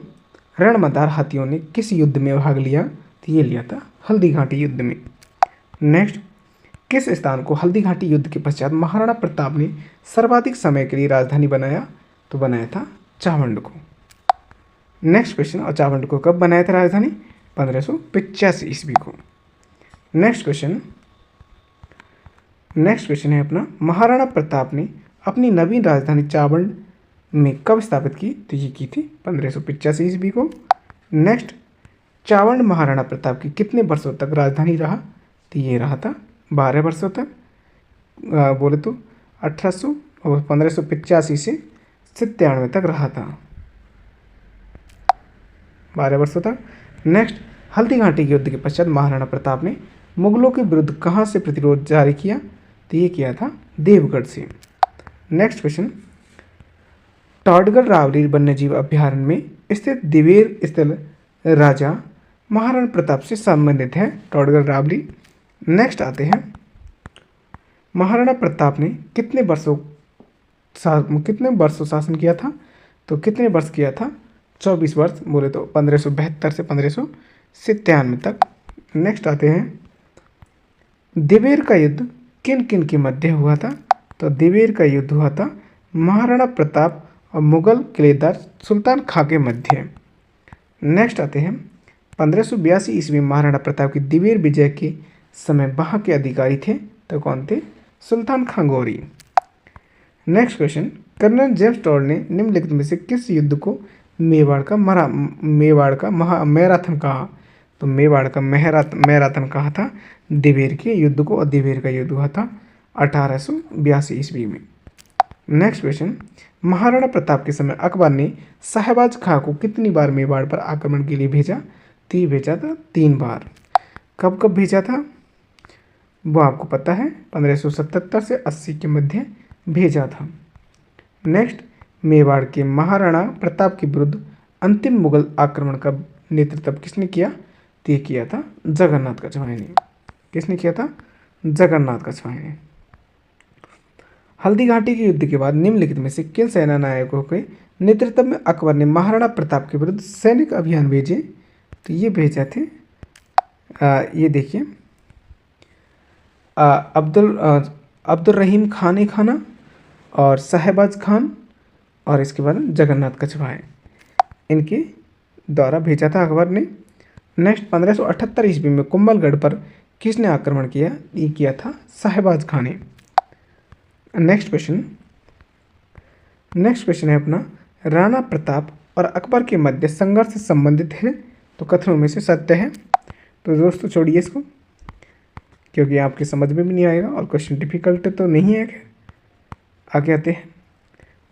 रणमदार हाथियों ने किस युद्ध में भाग लिया? तो ये लिया था हल्दी घाटी युद्ध में। नेक्स्ट, किस स्थान को हल्दी घाटी युद्ध के पश्चात महाराणा प्रताप ने सर्वाधिक समय के लिए राजधानी बनाया? तो बनाया था चावंड को। नेक्स्ट क्वेश्चन, और चावंड को कब बनाया था राजधानी? 1585 ईस्वी को। नेक्स्ट क्वेश्चन है अपना, महाराणा प्रताप ने अपनी नवीन राजधानी चावंड में कब स्थापित की? तो ये की थी 1585 ईस्वी को। नेक्स्ट, चावंड महाराणा प्रताप की कितने वर्षों तक राजधानी रहा? तो ये रहा था 12 वर्षों तक। बोले तो 1800 और 1585 से 97 तक रहा था, 12 वर्षों तक। नेक्स्ट, हल्दी घाटी के युद्ध के पश्चात महाराणा प्रताप ने मुगलों के विरुद्ध कहाँ से प्रतिरोध जारी किया? तो ये किया था देवगढ़ से। नेक्स्ट क्वेश्चन, टॉडगढ़ रावली वन्यजीव अभ्यारण्य में स्थित दिवेर स्थल राजा महाराणा प्रताप से संबंधित है, टॉडगढ़ रावली। नेक्स्ट आते हैं, महाराणा प्रताप ने कितने वर्षों शासन किया था? तो कितने वर्ष किया था? 24 वर्ष, बोले तो 1572 से 1597 तक। नेक्स्ट आते हैं, दिवेर का युद्ध किन किन के मध्य हुआ था? तो दिवेर का युद्ध हुआ था महाराणा प्रताप और मुगल किलेदार सुल्तान खां के मध्य। नेक्स्ट आते हैं, 1582 ईस्वी में महाराणा प्रताप की दिवेर विजय के समय वहाँ के अधिकारी थे, तो कौन थे? Sultan Khan Ghori. Next question, colonel James Tod ने निम्नलिखित में से किस युद्ध को मेवाड़ का मैराथन कहा? तो मेवाड़ का मैराथन कहा था दिवेर के युद्ध को, और दिवेर का युद्ध हुआ था 1882 ईस्वी में। नेक्स्ट क्वेश्चन, महाराणा प्रताप के समय अकबर ने शहबाज खां को कितनी बार मेवाड़ पर आक्रमण के लिए भेजा? तो ये भेजा था 3 बार। कब कब भेजा था वो आपको पता है, 1577 से 80 के मध्य भेजा था। नेक्स्ट, मेवाड़ के महाराणा प्रताप के विरुद्ध अंतिम मुगल आक्रमण का नेतृत्व किसने किया? तो ये किया था जगन्नाथ कछवाहा ने। किसने किया था? जगन्नाथ कछवाहा ने। हल्दी घाटी के युद्ध के बाद निम्नलिखित में से किन सेना नायकों के नेतृत्व में अकबर ने महाराणा प्रताप के विरुद्ध सैनिक अभियान भेजे? तो ये भेजे थे ये देखिए, अब्दुल रहीम खान खाना और शहबाज खान और इसके बाद जगन्नाथ कछवाहा, इनके द्वारा भेजा था अकबर ने। नेक्स्ट, 1578 ईस्वी में कुंभलगढ़ पर किसने आक्रमण किया? ये किया था शहबाज खान ने। नेक्स्ट क्वेश्चन है अपना, राणा प्रताप और अकबर के मध्य संघर्ष से संबंधित है, तो कथनों में से सत्य है? तो दोस्तों छोड़िए इसको, क्योंकि आपके समझ में भी नहीं आएगा और क्वेश्चन डिफिकल्ट तो नहीं है। आगे आते हैं,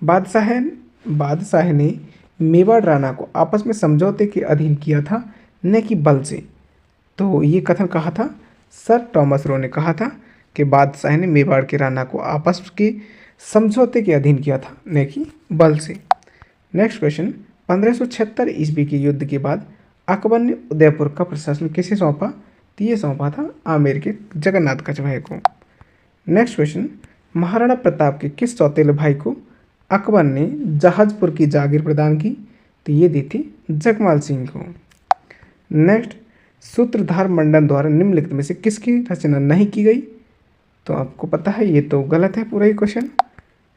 बादशाह ने मेवाड़ राणा को आपस में समझौते के अधीन किया था, न कि बल से। तो ये कथन कहा था सर टॉमस रो ने कहा था कि बादशाह ने मेवाड़ के राणा को आपस के समझौते के अधीन किया था, न कि बल से। नेक्स्ट क्वेश्चन, 1576 ईस्वी के युद्ध के बाद अकबर ने उदयपुर का प्रशासन किसे सौंपा? तो ये सौंपा था आमेर के जगन्नाथ कछवाहा को। नेक्स्ट क्वेश्चन, महाराणा प्रताप के किस सौतेले भाई को अकबर ने जहाजपुर की जागीर प्रदान की? तो ये दी थी जगमाल सिंह को। नेक्स्ट, सूत्रधार मंडन द्वारा निम्नलिखित में से किसकी रचना नहीं की गई? तो आपको पता है ये तो गलत है पूरा ही क्वेश्चन।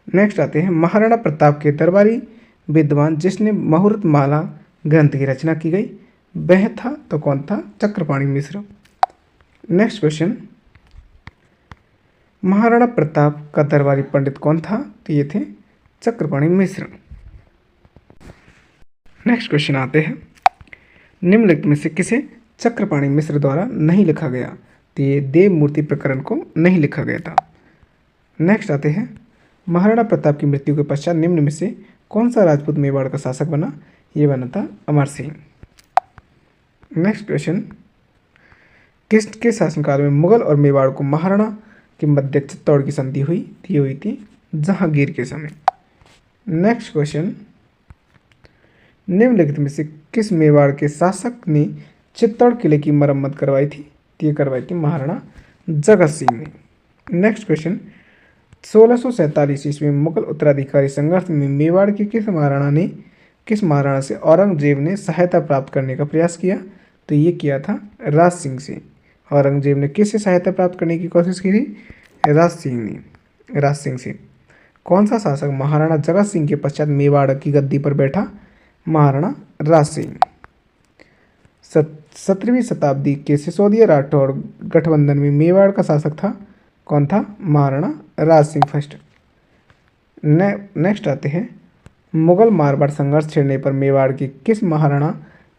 नेक्स्ट आते हैं, महाराणा प्रताप के दरबारी विद्वान जिसने मुहूर्त माला ग्रंथ की रचना की गई वह था, तो कौन था? चक्रपाणि मिश्र। नेक्स्ट क्वेश्चन, महाराणा प्रताप का दरबारी पंडित कौन था? तो ये थे चक्रपाणि मिश्र। नेक्स्ट क्वेश्चन आते हैं, निम्नलिखित में से किसे चक्रपाणि मिश्र द्वारा नहीं लिखा गया? तो ये देवमूर्ति प्रकरण को नहीं लिखा गया था। नेक्स्ट आते हैं, महाराणा प्रताप की मृत्यु के पश्चात निम्न में से कौन सा राजपूत मेवाड़ का शासक बना? ये बना था अमर सिंह। नेक्स्ट क्वेश्चन, किसके शासनकाल में मुगल और मेवाड़ को महाराणा के मध्य चित्तौड़ की संधि हुई? ये हुई थी जहांगीर के समय। नेक्स्ट क्वेश्चन, निम्नलिखित में से किस मेवाड़ के शासक ने चित्तौड़ किले की मरम्मत करवाई थी? ये करवाई थी महाराणा जगत सिंह ने। नेक्स्ट क्वेश्चन, 1647 ईस्वी में मुगल उत्तराधिकारी संघर्ष में मेवाड़ के किस महाराणा से औरंगजेब ने सहायता प्राप्त करने का प्रयास किया? तो ये किया था राज सिंह से। औरंगजेब ने किससे सहायता प्राप्त करने की कोशिश की थी? राज सिंह से। कौन सा शासक महाराणा जगत सिंह के पश्चात मेवाड़ की गद्दी पर बैठा? महाराणा राज सिंह। 17वीं शताब्दी के सिसोदिया राठौड़ गठबंधन में मेवाड़ का शासक था, कौन था? महाराणा राज सिंह फर्स्ट। नेक्स्ट आते हैं, मुगल मारवाड़ संघर्ष छिड़ने पर मेवाड़ के किस महाराणा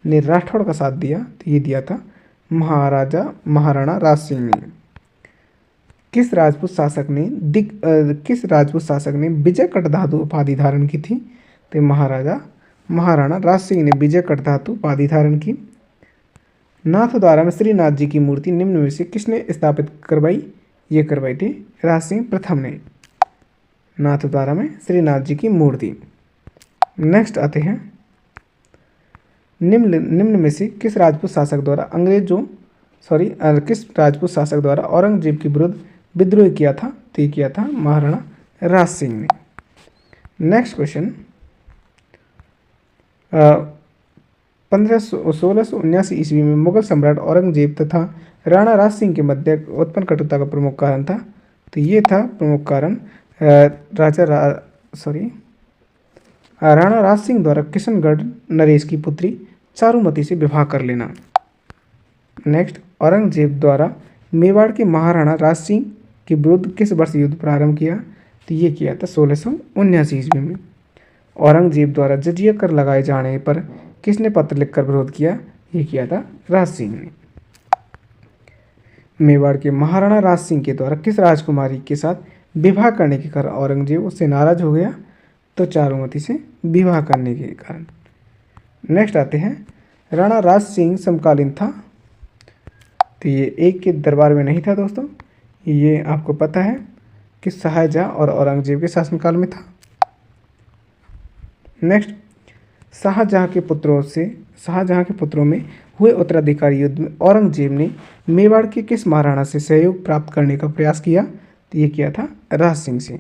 ने राठौड़ का साथ दिया? तो ये दिया था महाराणा राज सिंह ने। किस राजपूत शासक ने विजय कटधातु उपाधि धारण की थी? तो महाराणा राज सिंह ने विजय कटधातु उपाधि धारण की। नाथद्वारा में श्रीनाथ जी की मूर्ति निम्न में से किसने स्थापित करवाई? ये करवाई थी राज सिंह प्रथम ने। नाथद्वारा में श्रीनाथ जी की मूर्ति। नेक्स्ट आते हैं, निम्न में से किस राजपूत शासक द्वारा किस राजपूत शासक द्वारा औरंगजेब के विरुद्ध विद्रोह किया था? तो ये किया था महाराणा राज सिंह ने। नेक्स्ट क्वेश्चन, 1679 ईस्वी में मुगल सम्राट औरंगजेब तथा राणा राज सिंह के मध्य उत्पन्न कटुता का प्रमुख कारण था? तो ये था प्रमुख कारण राणा राज सिंह द्वारा किशनगढ़ नरेश की पुत्री चारुमती से विवाह कर लेना। नेक्स्ट, औरंगजेब द्वारा मेवाड़ के महाराणा राज सिंह के विरुद्ध किस वर्ष युद्ध प्रारंभ किया? तो ये किया था 1679 ईस्वी में। औरंगजेब द्वारा जजिया कर लगाए जाने पर किसने पत्र लिखकर विरोध किया? ये किया था राज सिंह ने। मेवाड़ के महाराणा राज सिंह के द्वारा किस राजकुमारी के साथ विवाह करने के कारण औरंगजेब उससे नाराज हो गया? तो चारुमती से विवाह करने के कारण। नेक्स्ट आते हैं, राणा राज सिंह समकालीन था? तो ये एक के दरबार में नहीं था दोस्तों, ये आपको पता है कि शाहजहाँ और औरंगजेब के शासनकाल में था। नेक्स्ट, शाहजहाँ के पुत्रों में हुए उत्तराधिकारी युद्ध में औरंगजेब ने मेवाड़ के किस महाराणा से सहयोग प्राप्त करने का प्रयास किया? तो ये किया था राज सिंह से।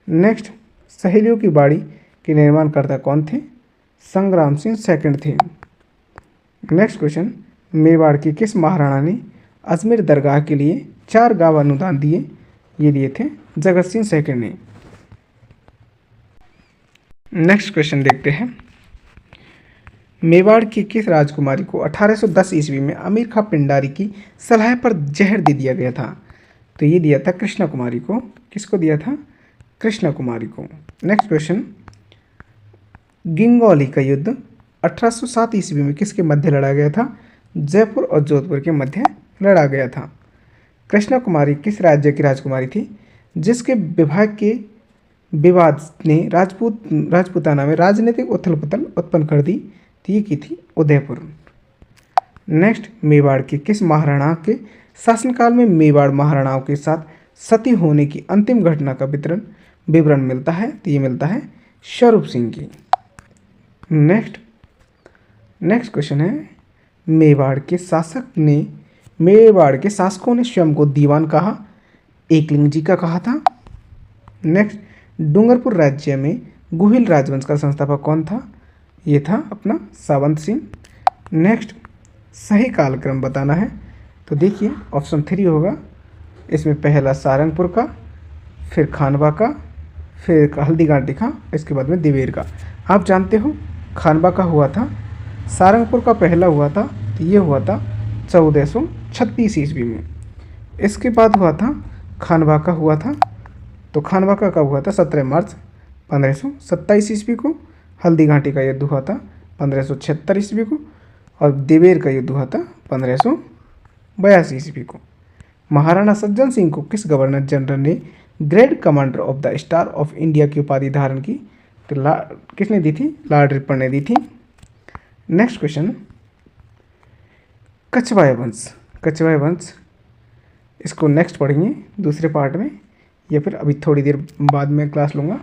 नेक्स्ट, सहेलियों की बाड़ी के निर्माणकर्ता कौन थे? संग्राम सिंह सेकंड थे। नेक्स्ट क्वेश्चन, मेवाड़ के किस महाराणा ने अजमेर दरगाह के लिए 4 गांव अनुदान दिए? ये दिए थे जगत सिंह सेकंड ने। नेक्स्ट क्वेश्चन देखते हैं, मेवाड़ की किस राजकुमारी को 1810 ईस्वी में अमीर खां पिंडारी की सलाह पर जहर दे दिया गया था? तो ये दिया था कृष्णा कुमारी को। किसको दिया था? कृष्णा कुमारी को। नेक्स्ट क्वेश्चन, गिंगौली का युद्ध 1807 ईस्वी में किसके मध्य लड़ा गया था? जयपुर और जोधपुर के मध्य लड़ा गया था। कृष्णा कुमारी किस राज्य की राजकुमारी थी जिसके विवाह के विवाद ने राजपूताना में राजनीतिक उथल पुथल उत्पन्न कर दी? तो ये की थी उदयपुर। नेक्स्ट, मेवाड़ के किस महाराणा के शासनकाल में मेवाड़ महाराणाओं के साथ सती होने की अंतिम घटना का विवरण मिलता है? तो ये मिलता है स्वरूप सिंह की। नेक्स्ट क्वेश्चन है, मेवाड़ के शासकों ने स्वयं को दीवान कहा? एकलिंग जी का कहा था। नेक्स्ट, डूंगरपुर राज्य में गुहिल राजवंश का संस्थापक कौन था? ये था अपना सावंत सिंह। नेक्स्ट, सही कालक्रम बताना है, तो देखिए ऑप्शन 3 होगा। इसमें पहला सारंगपुर का, फिर खानवा का, फिर हल्दीघाटी का, इसके बाद में दिवेर का। आप जानते हो खानवा का हुआ था, सारंगपुर का पहला हुआ था, तो ये हुआ था 1436 ईस्वी में। इसके बाद हुआ था खानवा का हुआ था, तो खानवा का कब हुआ था? 17 मार्च 1527 ईस्वी को। हल्दीघाटी का युद्ध हुआ था 1576 ईस्वी को, और दिवेर का युद्ध हुआ था 1582 ईस्वी को। महाराणा सज्जन सिंह को किस गवर्नर जनरल ने great commander of the star of India की उपाधि धारण की? तो किसने दी थी? लॉर्ड रिपन ने दी थी। नेक्स्ट क्वेश्चन, कछवाय वंश इसको नेक्स्ट पढ़ेंगे दूसरे पार्ट में, या फिर अभी थोड़ी देर बाद में क्लास लूँगा।